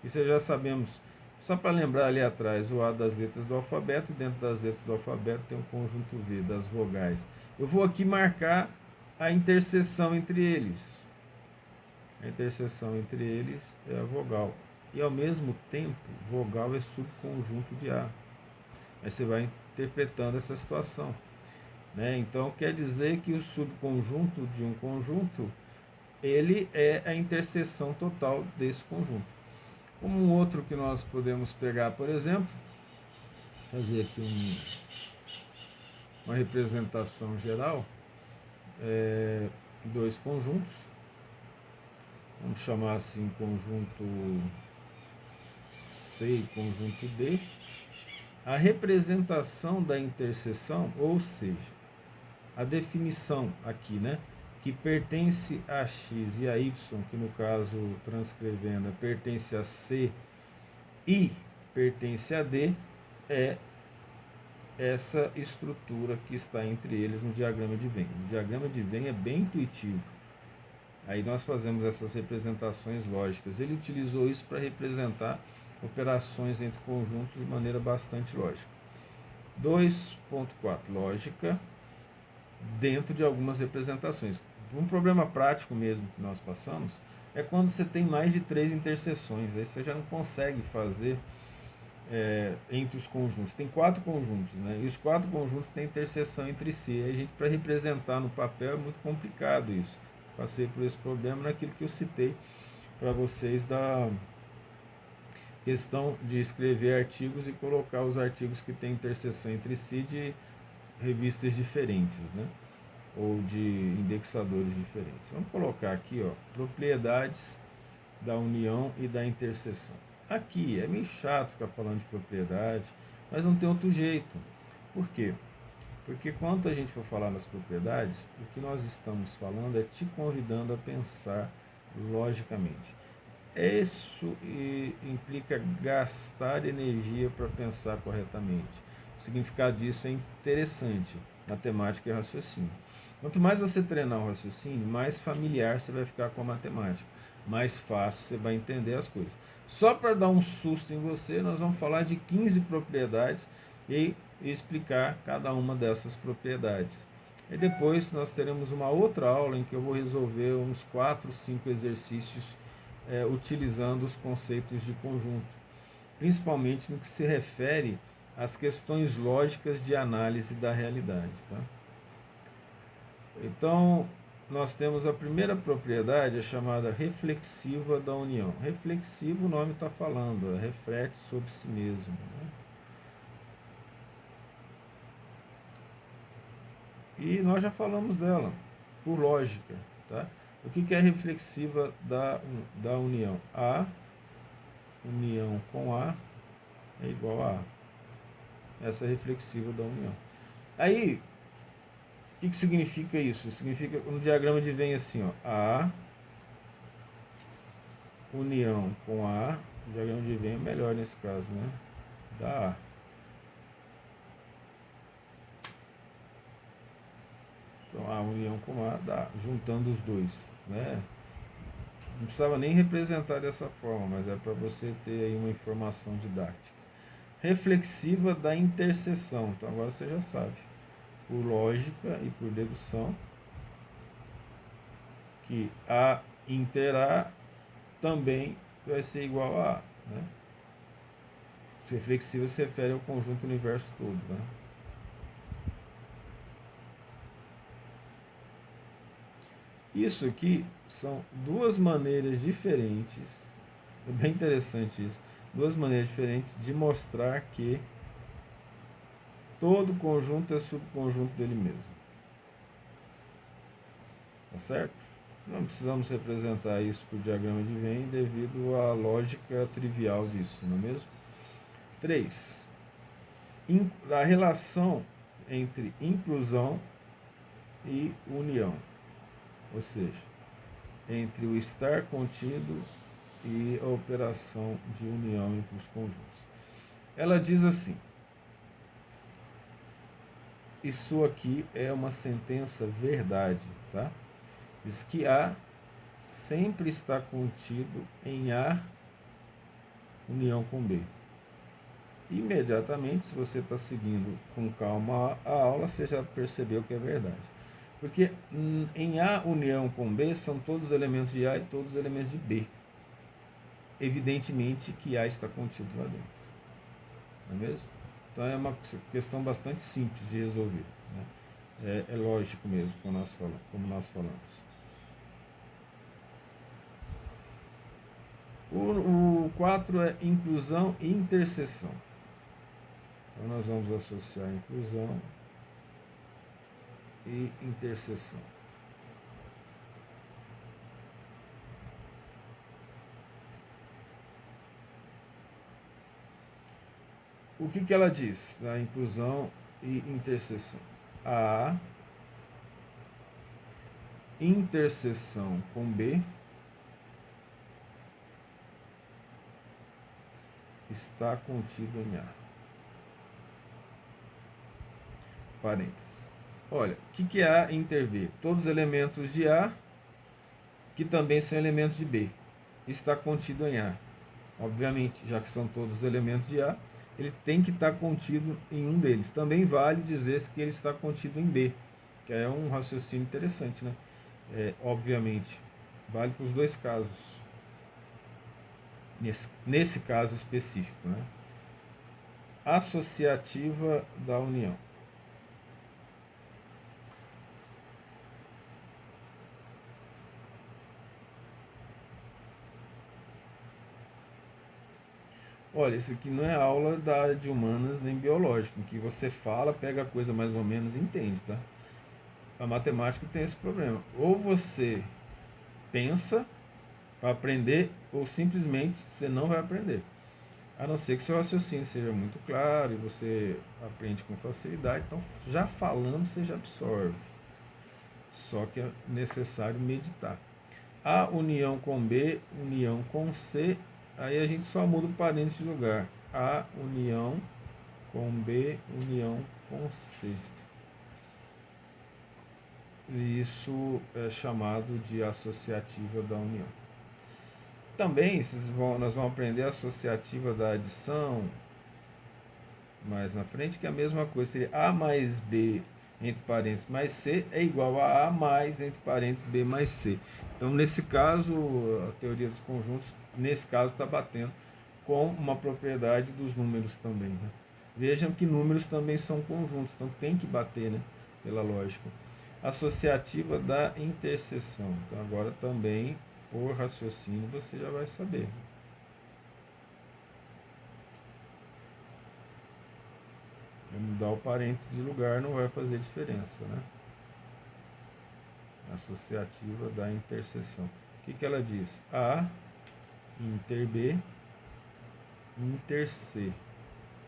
Speaker 1: Isso já sabemos, só para lembrar ali atrás, o A das letras do alfabeto, e dentro das letras do alfabeto tem um conjunto V das vogais. Eu vou aqui marcar a interseção entre eles. A interseção entre eles é a vogal. E ao mesmo tempo, vogal é subconjunto de A. Aí você vai interpretando essa situação, né? Então quer dizer que o subconjunto de um conjunto, ele é a interseção total desse conjunto. Como um outro que nós podemos pegar, por exemplo, fazer aqui uma representação geral, dois conjuntos, vamos chamar assim conjunto C e conjunto D. A representação da interseção, ou seja, a definição aqui, né, que pertence a x e a y, que no caso, transcrevendo, pertence a C e pertence a D, é essa estrutura que está entre eles no diagrama de Venn. O diagrama de Venn é bem intuitivo. Aí nós fazemos essas representações lógicas. Ele utilizou isso para representar operações entre conjuntos de maneira bastante lógica. 2.4. Lógica dentro de algumas representações. Um problema prático mesmo que nós passamos é quando você tem mais de 3 interseções. Aí você já não consegue fazer entre os conjuntos. Tem 4 conjuntos, né? E os 4 conjuntos têm interseção entre si. Aí a gente, para representar no papel, é muito complicado isso. Passei por esse problema naquilo que eu citei para vocês da questão de escrever artigos e colocar os artigos que têm interseção entre si de revistas diferentes, né? Ou de indexadores diferentes. Vamos colocar aqui, ó, propriedades da união e da interseção. Aqui é meio chato ficar falando de propriedade, mas não tem outro jeito. Por quê? Porque quando a gente for falar nas propriedades, o que nós estamos falando é te convidando a pensar logicamente. Isso implica gastar energia para pensar corretamente. O significado disso é interessante, matemática e raciocínio. Quanto mais você treinar o raciocínio, mais familiar você vai ficar com a matemática, mais fácil você vai entender as coisas. Só para dar um susto em você, nós vamos falar de 15 propriedades e explicar cada uma dessas propriedades. E depois nós teremos uma outra aula em que eu vou resolver uns 4, 5 exercícios utilizando os conceitos de conjunto, principalmente no que se refere às questões lógicas de análise da realidade, tá? Então, nós temos a primeira propriedade, a chamada reflexiva da união. Reflexivo, o nome está falando, reflete sobre si mesmo, né? E nós já falamos dela, por lógica, tá? O que é reflexiva da união? A união com A é igual a A. Essa é reflexiva da união. Aí, o que significa isso? Significa, no diagrama de Venn assim, ó, A união com A O diagrama de Venn é melhor nesse caso, né? Da A. Então, a união com A dá, juntando os dois, né? Não precisava nem representar dessa forma, mas é para você ter aí uma informação didática. Reflexiva da interseção. Então agora você já sabe. Por lógica e por dedução, que A inter A também vai ser igual a A, né? Reflexiva se refere ao conjunto universo todo, né? Isso aqui são duas maneiras diferentes, é bem interessante isso, duas maneiras diferentes de mostrar que todo conjunto é subconjunto dele mesmo. Tá certo? Não precisamos representar isso por diagrama de Venn devido à lógica trivial disso, não é mesmo? 3. A relação entre inclusão e união, ou seja, entre o estar contido e a operação de união entre os conjuntos. Ela diz assim: isso aqui é uma sentença verdade, tá? Diz que A sempre está contido em A união com B. Imediatamente, se você está seguindo com calma a aula, você já percebeu que é verdade. Porque em A união com B são todos os elementos de A e todos os elementos de B. Evidentemente que A está contido lá dentro. Não é mesmo? Então é uma questão bastante simples de resolver, né? É lógico mesmo, como nós falamos. O 4 é inclusão e interseção. Então nós vamos associar inclusão e interseção. O que ela diz da inclusão e interseção? A interseção com B está contido em A. Parênteses. Olha, o que é A inter B? Todos os elementos de A, que também são elementos de B, está contido em A. Obviamente, já que são todos os elementos de A, ele tem que estar contido em um deles. Também vale dizer que ele está contido em B, que é um raciocínio interessante, né? Obviamente, vale para os dois casos. Nesse caso específico, né? Associativa da união. Olha, isso aqui não é aula da área de humanas nem biológica, em que você fala, pega a coisa mais ou menos e entende, tá? A matemática tem esse problema. Ou você pensa para aprender, ou simplesmente você não vai aprender. A não ser que seu raciocínio seja muito claro e você aprende com facilidade. Então, já falando, você já absorve. Só que é necessário meditar. A união com B, união com C, aí a gente só muda o parênteses de lugar. A união com B, união com C. E isso é chamado de associativa da união. Também nós vamos aprender a associativa da adição mais na frente, que é a mesma coisa. Seria A mais B, entre parênteses, mais C, é igual a mais, entre parênteses, B mais C. Então, nesse caso, a teoria dos conjuntos, nesse caso, está batendo com uma propriedade dos números também, né? Vejam que números também são conjuntos, então tem que bater, né? Pela lógica. Associativa da interseção. Então, agora também, por raciocínio, você já vai saber. Mudar o parênteses de lugar não vai fazer diferença, né? Associativa da interseção. O que ela diz? A inter B inter C.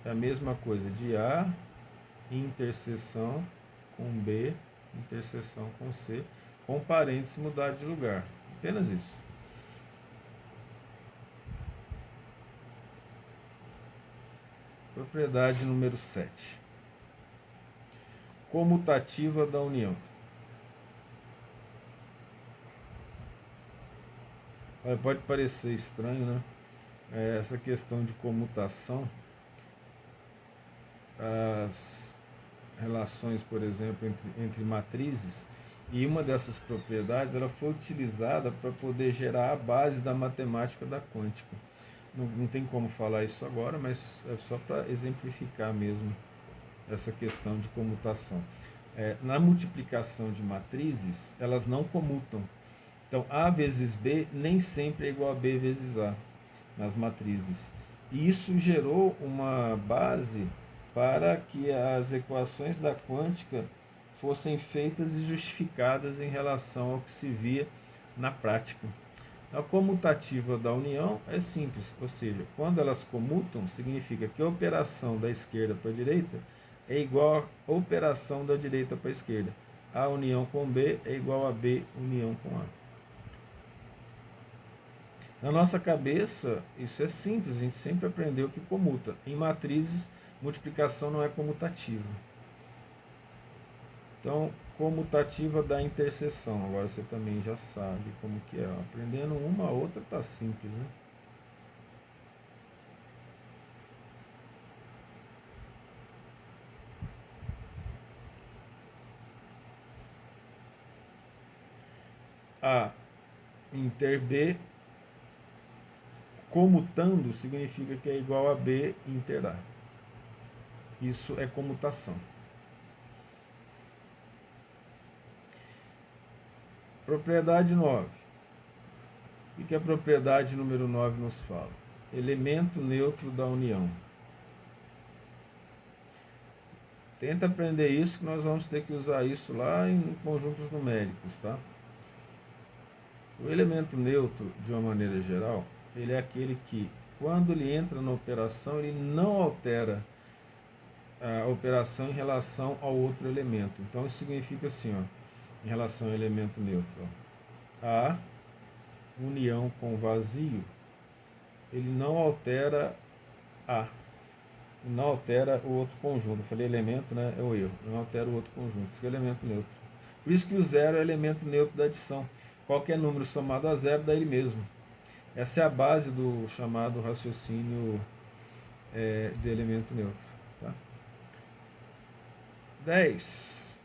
Speaker 1: É a mesma coisa de A interseção com B interseção com C, com parênteses mudar de lugar. Apenas isso. Propriedade número 7. Comutativa da união. Pode parecer estranho, né? Essa questão de comutação, as relações, por exemplo, entre matrizes, e uma dessas propriedades ela foi utilizada para poder gerar a base da matemática da quântica. Não tem como falar isso agora, mas é só para exemplificar mesmo essa questão de comutação. Na multiplicação de matrizes, elas não comutam. Então, A vezes B nem sempre é igual a B vezes A nas matrizes. E isso gerou uma base para que as equações da quântica fossem feitas e justificadas em relação ao que se via na prática. A comutativa da união é simples, ou seja, quando elas comutam, significa que a operação da esquerda para a direita é igual à operação da direita para a esquerda. A união com B é igual a B união com A. Na nossa cabeça, isso é simples, a gente sempre aprendeu que comuta. Em matrizes, multiplicação não é comutativa. Então, comutativa da interseção. Agora você também já sabe como que é. Aprendendo uma, a outra tá simples, né? A inter B comutando significa que é igual a B inter A. Isso é comutação. Propriedade 9. O que a propriedade número 9 nos fala? Elemento neutro da união. Tenta aprender isso, que nós vamos ter que usar isso lá em conjuntos numéricos, tá? O elemento neutro, de uma maneira geral, ele é aquele que, quando ele entra na operação, ele não altera a operação em relação ao outro elemento. Então, isso significa assim, ó, em relação ao elemento neutro. Ó, a união com vazio, ele não altera A, não altera o outro conjunto. Eu falei elemento, né? É o erro. Não altera o outro conjunto. Isso que é elemento neutro. Por isso que o zero é elemento neutro da adição. Qualquer número somado a zero dá ele mesmo. Essa é a base do chamado raciocínio de elemento neutro. Tá? 10.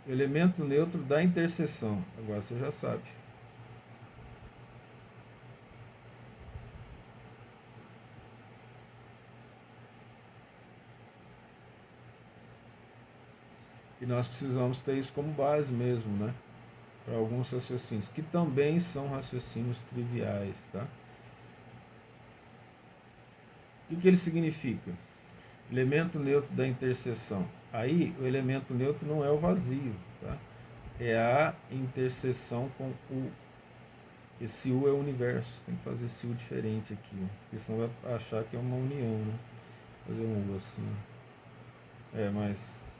Speaker 1: Elemento neutro da interseção. Agora você já sabe. E nós precisamos ter isso como base mesmo, né? Para alguns raciocínios, que também são raciocínios triviais, tá? O que ele significa? Elemento neutro da interseção. Aí, o elemento neutro não é o vazio, tá? É a interseção com U. Esse U é o universo. Tem que fazer esse U diferente aqui, porque senão vai achar que é uma união, né? Fazer um U assim. Mais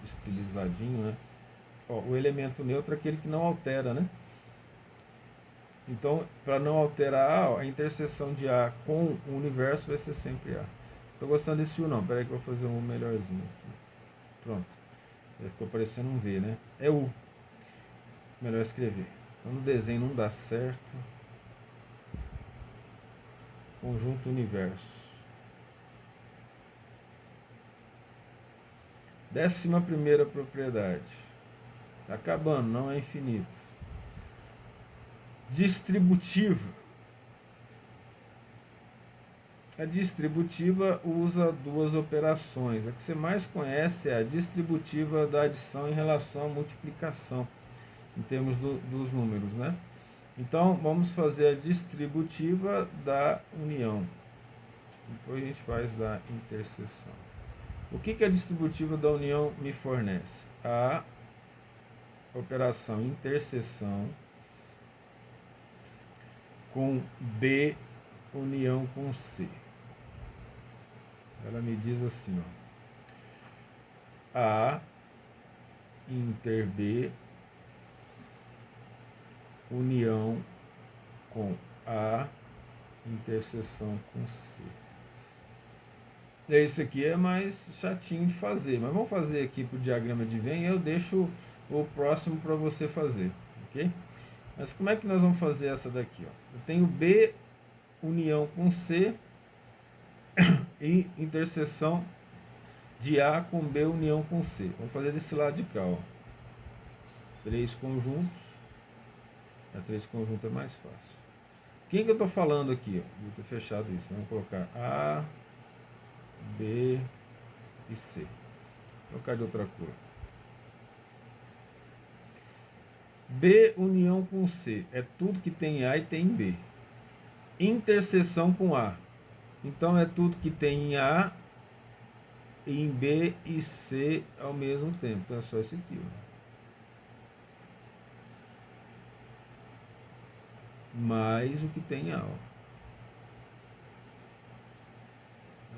Speaker 1: estilizadinho, né? O elemento neutro é aquele que não altera, né? Então, para não alterar A, a interseção de A com o universo vai ser sempre A. Estou gostando desse U não, peraí que eu vou fazer um melhorzinho aqui. Pronto. Ficou parecendo um V, né? É U. Melhor escrever. Quando o desenho não dá certo. Conjunto universo. 11ª propriedade. Está acabando, não é infinito. Distributiva. A distributiva usa duas operações. A que você mais conhece é a distributiva da adição em relação à multiplicação, em termos dos números, né? Então, vamos fazer a distributiva da união. Depois a gente faz da interseção. O que a distributiva da união me fornece? A operação interseção com B união com C. Ela me diz assim, ó, A inter B união com A interseção com C. Esse aqui é mais chatinho de fazer, mas vamos fazer aqui para o diagrama de Venn, eu deixo o próximo para você fazer, ok? Mas como é que nós vamos fazer essa daqui? Ó? Eu tenho B união com C e interseção de A com B união com C. Vamos fazer desse lado de cá, ó. 3 conjuntos. A 3 conjuntos é mais fácil. Quem que eu estou falando aqui? Ó? Vou ter fechado isso. Vamos colocar A, B e C. Vou colocar de outra cor. B união com C é tudo que tem A e tem B. Interseção com A. Então é tudo que tem em A, em B e C ao mesmo tempo. Então é só esse aqui. Ó. Mais o que tem em A. Ó.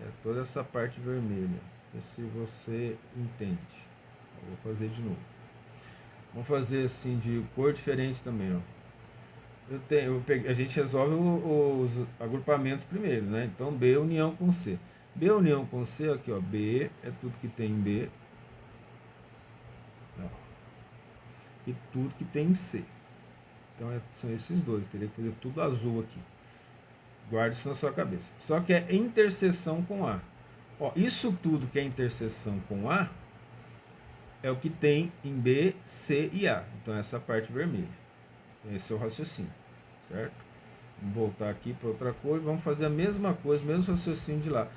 Speaker 1: É toda essa parte vermelha. Vê se você entende. Eu vou fazer de novo. Vamos fazer assim de cor diferente também. Ó. A gente resolve os agrupamentos primeiro, né? Então B união com C. B união com C, aqui ó, B é tudo que tem em B. Ó, e tudo que tem em C. Então são esses dois, teria que ter tudo azul aqui. Guarde isso na sua cabeça. Só que é interseção com A. Ó, isso tudo que é interseção com A é o que tem em B, C e A. Então essa parte vermelha. Esse é o raciocínio, certo? Vamos voltar aqui para outra cor e vamos fazer a mesma coisa, mesmo raciocínio de lá.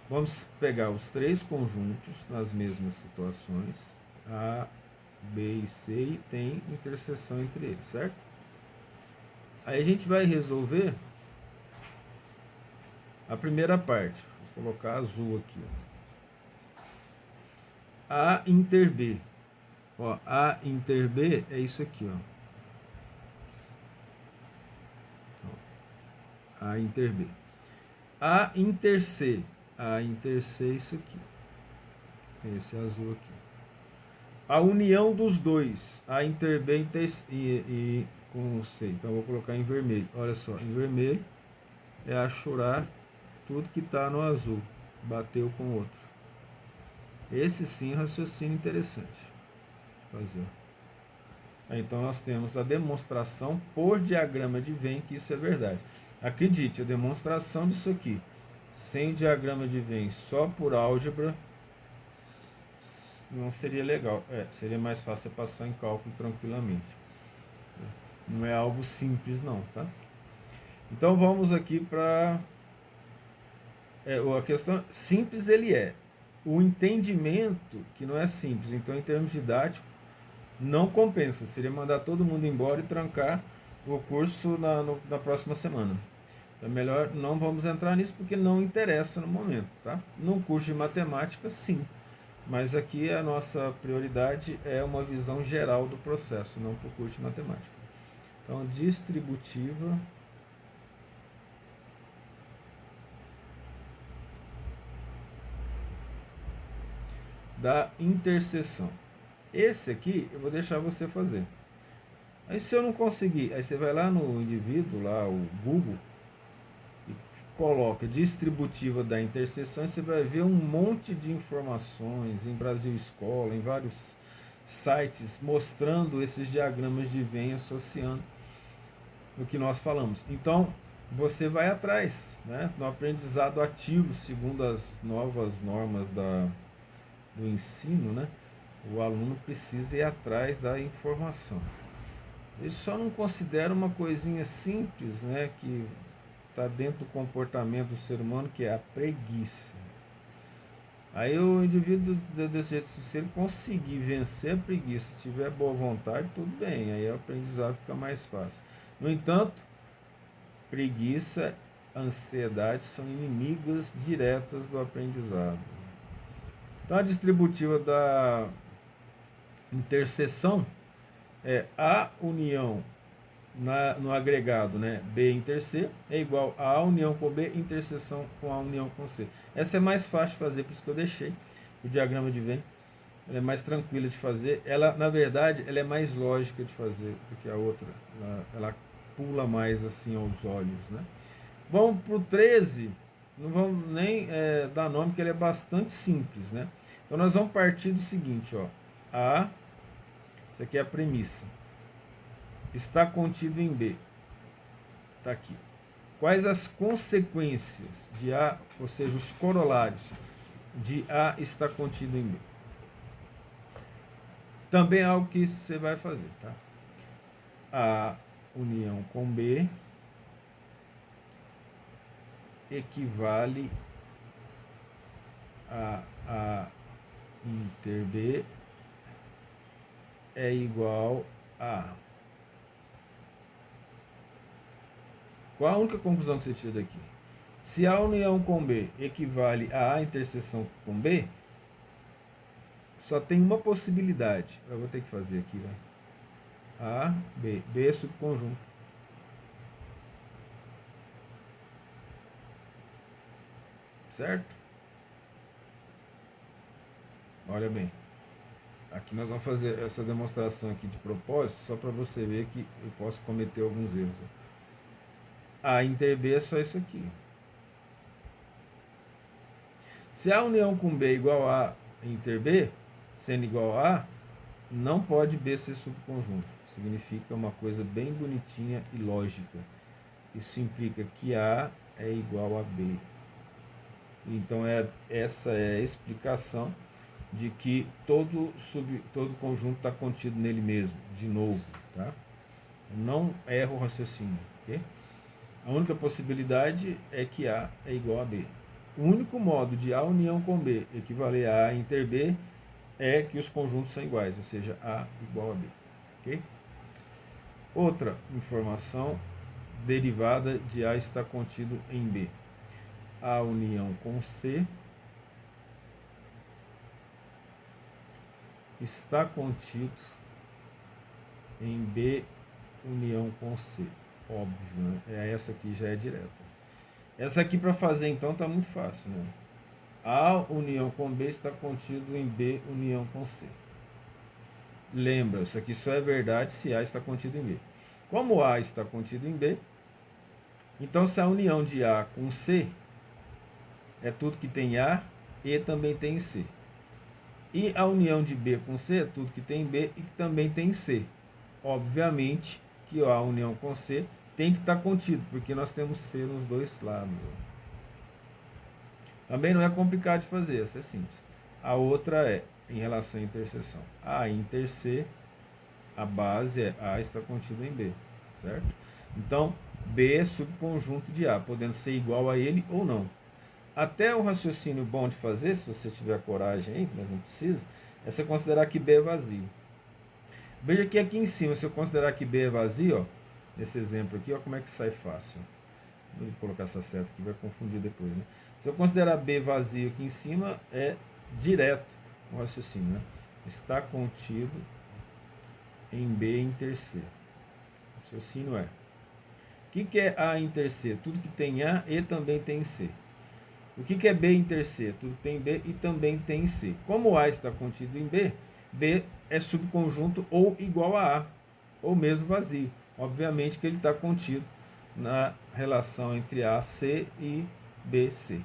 Speaker 1: Vamos pegar os 3 conjuntos nas mesmas situações, A, B e C, e tem interseção entre eles, certo? Aí a gente vai resolver a primeira parte. Vou colocar azul aqui. Ó. A inter B. Ó, A inter B é isso aqui, ó. A inter B. A inter C. A inter C é isso aqui. Esse azul aqui. A união dos dois. A inter B e com C. Então eu vou colocar em vermelho. Olha só, em vermelho é achurar tudo que está no azul. Bateu com o outro. Esse sim é raciocínio interessante. Fazer. Então nós temos a demonstração por diagrama de Venn que isso é verdade. Acredite, a demonstração disso aqui, sem o diagrama de Venn, só por álgebra, não seria legal. Seria mais fácil passar em cálculo tranquilamente. Não é algo simples não, tá? Então vamos aqui para... a questão simples ele é. O entendimento que não é simples. Então em termos didáticos, não compensa. Seria mandar todo mundo embora e trancar o curso na próxima semana. É melhor, não vamos entrar nisso porque não interessa no momento, tá? No curso de matemática, sim. Mas aqui a nossa prioridade é uma visão geral do processo, não para o curso de matemática. Então, distributiva da interseção. Esse aqui eu vou deixar você fazer. Aí se eu não conseguir, aí você vai lá no indivíduo, lá o Google, e coloca distributiva da interseção, e você vai ver um monte de informações em Brasil Escola, em vários sites, mostrando esses diagramas de Venn associando o que nós falamos. Então, você vai atrás, né, no aprendizado ativo, segundo as novas normas do ensino, né? O aluno precisa ir atrás da informação. Ele só não considera uma coisinha simples, né, que está dentro do comportamento do ser humano, que é a preguiça. Aí o indivíduo, desse jeito, se ele conseguir vencer a preguiça, se tiver boa vontade, tudo bem, aí o aprendizado fica mais fácil. No entanto, preguiça, ansiedade são inimigas diretas do aprendizado. Então a distributiva da interseção é A união no agregado, né, B inter C é igual a A união com B interseção com A união com C. Essa é mais fácil de fazer, por isso que eu deixei o diagrama de Venn. Ela é mais tranquila de fazer. Ela, na verdade, ela é mais lógica de fazer do que a outra. Ela pula mais assim aos olhos, né? Vamos para o 13. não vamos nem dar nome, porque ele é bastante simples, né? Então nós vamos partir do seguinte, ó. A, isso aqui é a premissa, está contido em B. Está aqui. Quais as consequências de A, ou seja, os corolários de A está contido em B? Também é algo que você vai fazer, tá? A união com B equivale a inter B é igual a... Qual a única conclusão que você tira daqui? Se a união com B equivale a A interseção com B, só tem uma possibilidade. Eu vou ter que fazer aqui, vai. A, B. B é subconjunto. Certo? Olha bem. Aqui nós vamos fazer essa demonstração aqui de propósito, só para você ver que eu posso cometer alguns erros. A inter B é só isso aqui. Se a união com B é igual a inter B, sendo igual a, não pode B ser subconjunto. Significa uma coisa bem bonitinha e lógica. Isso implica que A é igual a B. Então essa é a explicação de que todo conjunto está contido nele mesmo, de novo, tá? Não erra o raciocínio, ok? A única possibilidade é que A é igual a B. O único modo de A união com B equivaler a A inter B é que os conjuntos são iguais, ou seja, A igual a B, ok? Outra informação derivada de A está contido em B. A união com C está contido em B união com C. Óbvio, né? Essa aqui já é direta. Essa aqui para fazer então está muito fácil, né? A união com B está contido em B união com C. Lembra, isso aqui só é verdade se A está contido em B. Como A está contido em B, então se a união de A com C é tudo que tem A e também tem C. E a união de B com C é tudo que tem B e que também tem C. Obviamente que a união com C tem que estar contido, porque nós temos C nos dois lados. Também não é complicado de fazer, essa é simples. A outra é em relação à interseção. A inter C, a base é A está contido em B, certo? Então, B é subconjunto de A, podendo ser igual a ele ou não. Até o raciocínio bom de fazer, se você tiver coragem aí, mas não precisa, é você considerar que B é vazio. Veja que aqui em cima, se eu considerar que B é vazio, ó, nesse exemplo aqui, ó, como é que sai fácil. Vou colocar essa seta aqui, vai confundir depois, né? Se eu considerar B vazio aqui em cima, é direto o raciocínio, né? Está contido em B inter C. O raciocínio é: o que é A inter C? Tudo que tem A e também tem C. O que é B inter C? Tudo que tem B e também tem C. Como A está contido em B, B é subconjunto ou igual a A, ou mesmo vazio. Obviamente que ele está contido na relação entre AC e BC.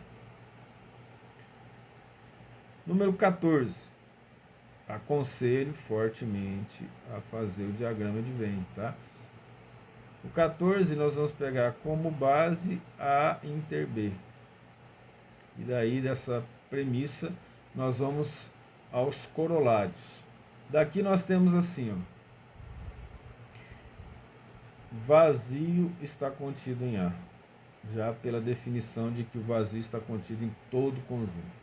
Speaker 1: Número 14. Aconselho fortemente a fazer o diagrama de Venn, tá? O 14 nós vamos pegar como base A inter B. E daí dessa premissa nós vamos aos corolários. Daqui nós temos assim, ó, vazio está contido em A, já pela definição de que o vazio está contido em todo conjunto.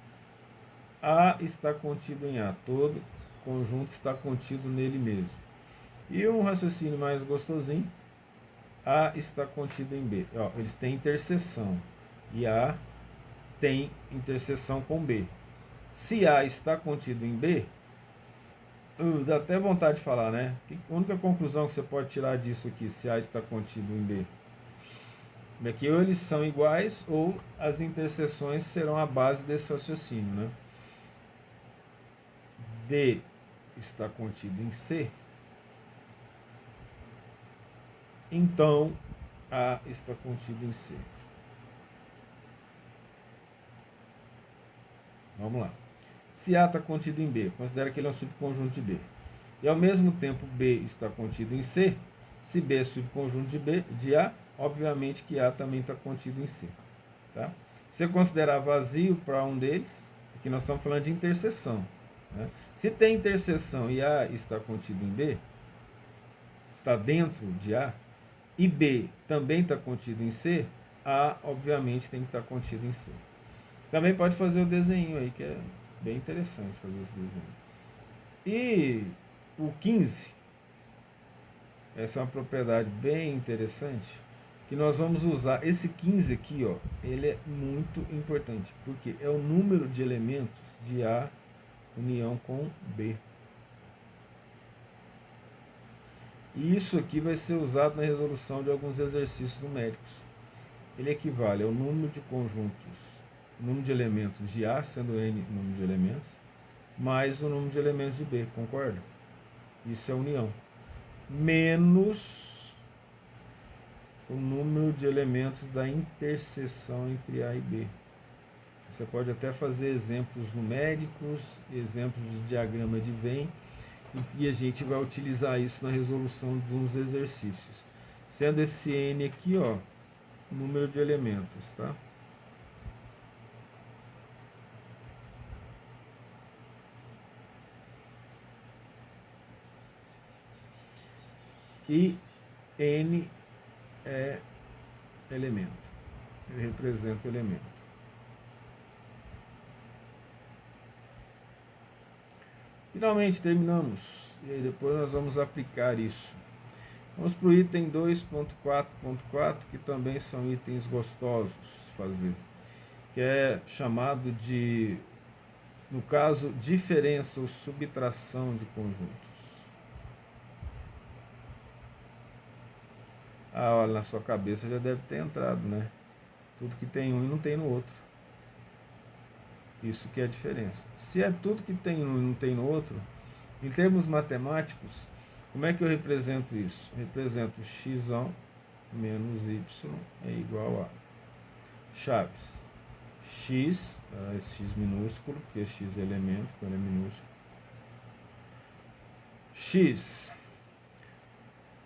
Speaker 1: A está contido em A, todo conjunto está contido nele mesmo. E um raciocínio mais gostosinho, A está contido em B. Ó, eles têm interseção e A tem interseção com B. Se A está contido em B, dá até vontade de falar, né? A única conclusão que você pode tirar disso aqui, se A está contido em B, é que ou eles são iguais ou as interseções serão a base desse raciocínio, né? B está contido em C, então A está contido em C. Vamos lá. Se A está contido em B, considera que ele é um subconjunto de B. E ao mesmo tempo B está contido em C, se B é subconjunto de A, obviamente que A também está contido em C. Tá? Se eu considerar vazio para um deles, porque nós estamos falando de interseção. Né? Se tem interseção e A está contido em B, está dentro de A, e B também está contido em C, A obviamente tem que estar contido em C. Também pode fazer o desenho aí, que é bem interessante fazer esse desenho. E o 15, essa é uma propriedade bem interessante, que nós vamos usar. Esse 15 aqui, ó, ele é muito importante, porque é o número de elementos de A união com B. E isso aqui vai ser usado na resolução de alguns exercícios numéricos. Ele equivale ao número de conjuntos, número de elementos de A, sendo N o número de elementos, mais o número de elementos de B, concorda? Isso é união. Menos o número de elementos da interseção entre A e B. Você pode até fazer exemplos numéricos, exemplos de diagrama de Venn, e a gente vai utilizar isso na resolução de uns exercícios. Sendo esse N aqui, ó, número de elementos, tá? E N é elemento. Ele representa elemento. Finalmente terminamos. E aí depois nós vamos aplicar isso. Vamos para o item 2.4.4, que também são itens gostosos de fazer. Que é chamado de, no caso, diferença ou subtração de conjuntos. Ah, olha, na sua cabeça já deve ter entrado, né? Tudo que tem um e não tem no outro. Isso que é a diferença. Se é tudo que tem um e não tem no outro, em termos matemáticos, como é que eu represento isso? Eu represento x menos y é igual a chaves. X, esse x minúsculo, porque x é elemento, então ele é minúsculo. X,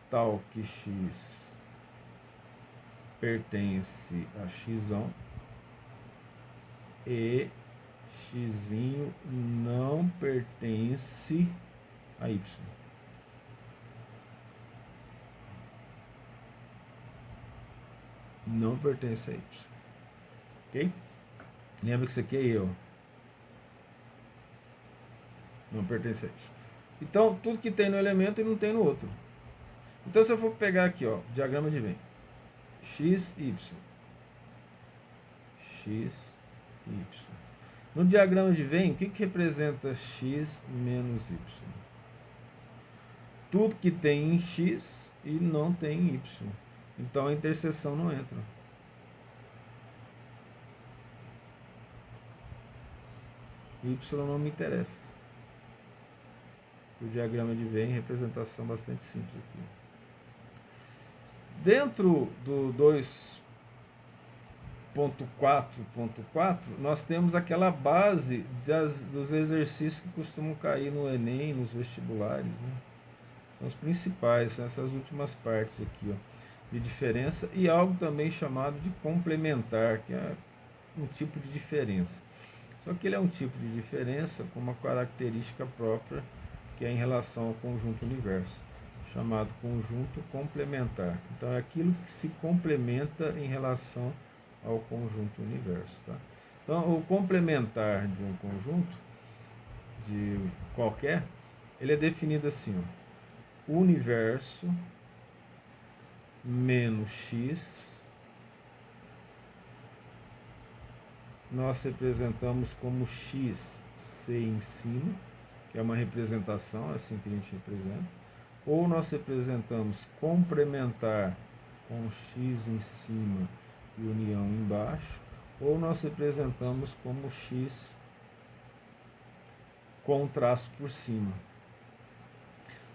Speaker 1: tal que x pertence a x e x não pertence a y. Não pertence a y. Ok? Lembra que isso aqui é eu. Não pertence a y. Então, tudo que tem no elemento e não tem no outro. Então, se eu for pegar aqui, ó, diagrama de Venn. X, y. X, y. No diagrama de Venn, o que representa x menos y? Tudo que tem em x e não tem em y. Então a interseção não entra. Y não me interessa. O diagrama de Venn, representação bastante simples aqui. Dentro do 2.4.4, nós temos aquela base dos exercícios que costumam cair no Enem, nos vestibulares, né? São os principais, essas últimas partes aqui, ó, de diferença, e algo também chamado de complementar, que é um tipo de diferença. Só que ele é um tipo de diferença com uma característica própria, que é em relação ao conjunto universo, chamado conjunto complementar. Então é aquilo que se complementa em relação ao conjunto universo. Tá? Então o complementar de um conjunto, de qualquer, ele é definido assim, ó, universo menos x, nós representamos como x c em cima, que é uma representação, é assim que a gente representa, ou nós representamos complementar com x em cima e união embaixo, ou nós representamos como x com traço por cima.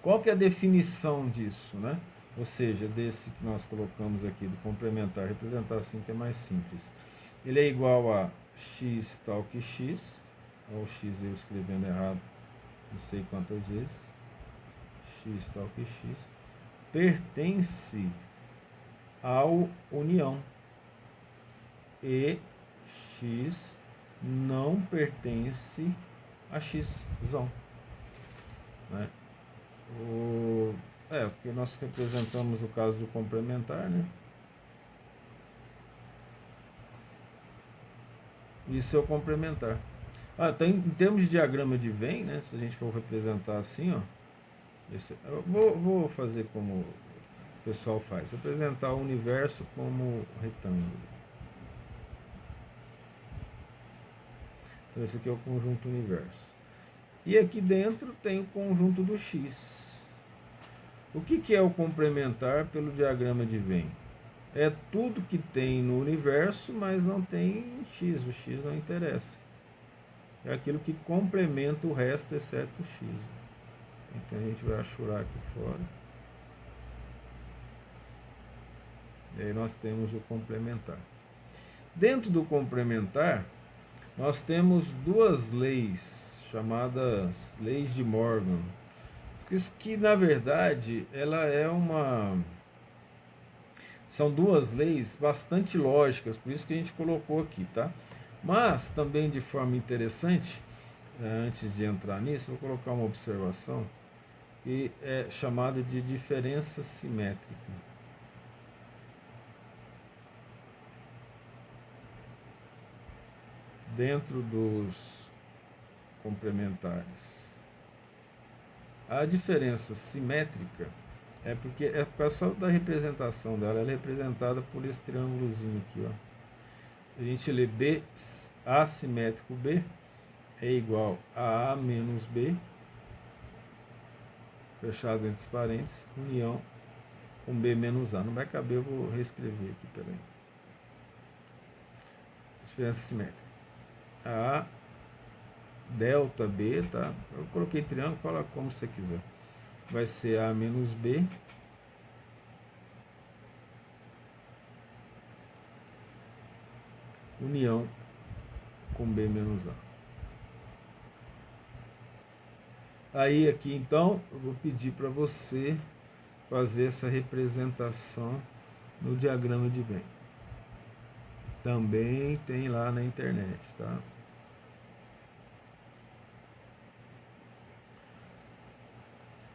Speaker 1: Qual que é a definição disso, né? Ou seja, desse que nós colocamos aqui, do complementar, representar assim que é mais simples. Ele é igual a x tal que x, Olha o x eu escrevendo errado não sei quantas vezes. X tal que x pertence ao união. E x não pertence a x. Né? Porque nós representamos o caso do complementar, né? Isso é o complementar. Então, em termos de diagrama de Venn, né, se a gente for representar assim, ó, eu vou fazer como o pessoal faz, representar o universo como retângulo. Então esse aqui é o conjunto universo. E aqui dentro tem o conjunto do x. O que é o complementar pelo diagrama de Venn? É tudo que tem no universo, mas não tem x. O x não interessa. É aquilo que complementa o resto, exceto o x. Então a gente vai achurar aqui fora. E aí nós temos o complementar. Dentro do complementar, nós temos duas leis, chamadas leis de Morgan, que na verdade são duas leis bastante lógicas, por isso que a gente colocou aqui, tá? Mas também de forma interessante, antes de entrar nisso, vou colocar uma observação que é chamada de diferença simétrica. Dentro dos complementares. A diferença simétrica é por causa só da representação dela. Ela é representada por esse triângulozinho aqui, ó. A gente lê B assimétrico B é igual a menos B, fechado entre parênteses, união com B menos A. Não vai caber, eu vou reescrever aqui, peraí. Diferença simétrica. A delta B, tá? Eu coloquei triângulo, fala como você quiser. Vai ser A menos B união com B menos A. Aí aqui então eu vou pedir para você fazer essa representação no diagrama de Venn. Também tem lá na internet, tá?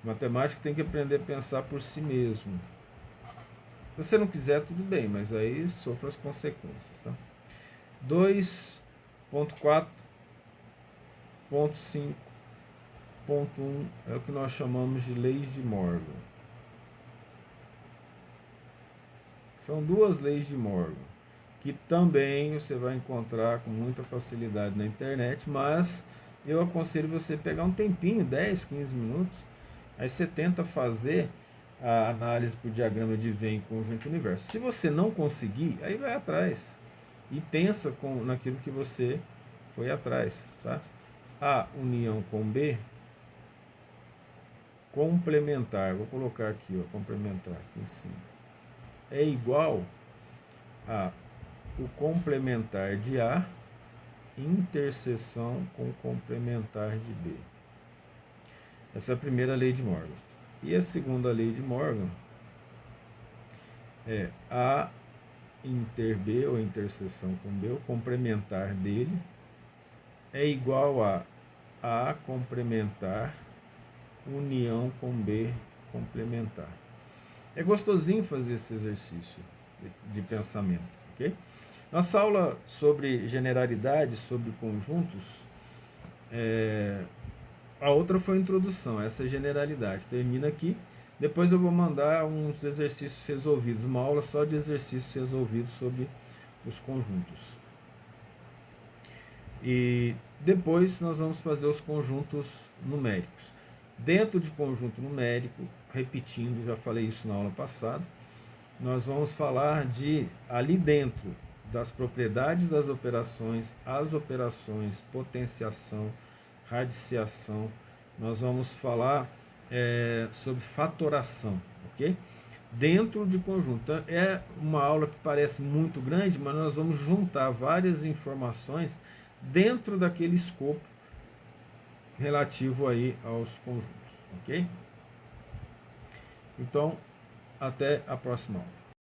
Speaker 1: Matemática tem que aprender a pensar por si mesmo. Se você não quiser, tudo bem, mas aí sofra as consequências, tá? 2.4.5.1 é o que nós chamamos de leis de Morgan. São duas leis de Morgan, que também você vai encontrar com muita facilidade na internet, mas eu aconselho você pegar um tempinho, 10, 15 minutos, aí você tenta fazer a análise por diagrama de Venn conjunto universo. Se você não conseguir, aí vai atrás e pensa naquilo que você foi atrás, tá? A união com B complementar, vou colocar aqui, ó, complementar aqui em cima, é igual a o complementar de A interseção com o complementar de B. Essa é a primeira lei de Morgan. E a segunda lei de Morgan é A inter B, ou interseção com B, o complementar dele, é igual a A complementar união com B complementar. É gostosinho fazer esse exercício de pensamento, ok? Nossa aula sobre generalidade, sobre conjuntos, a outra foi a introdução, essa é generalidade. Termina aqui. Depois eu vou mandar uns exercícios resolvidos, uma aula só de exercícios resolvidos sobre os conjuntos. E depois nós vamos fazer os conjuntos numéricos. Dentro de conjunto numérico, repetindo, já falei isso na aula passada, nós vamos falar ali dentro das propriedades das operações, as operações, potenciação, radiciação, nós vamos falar sobre fatoração, ok? Dentro de conjunto. É uma aula que parece muito grande, mas nós vamos juntar várias informações dentro daquele escopo relativo aí aos conjuntos, ok? Então, até a próxima aula.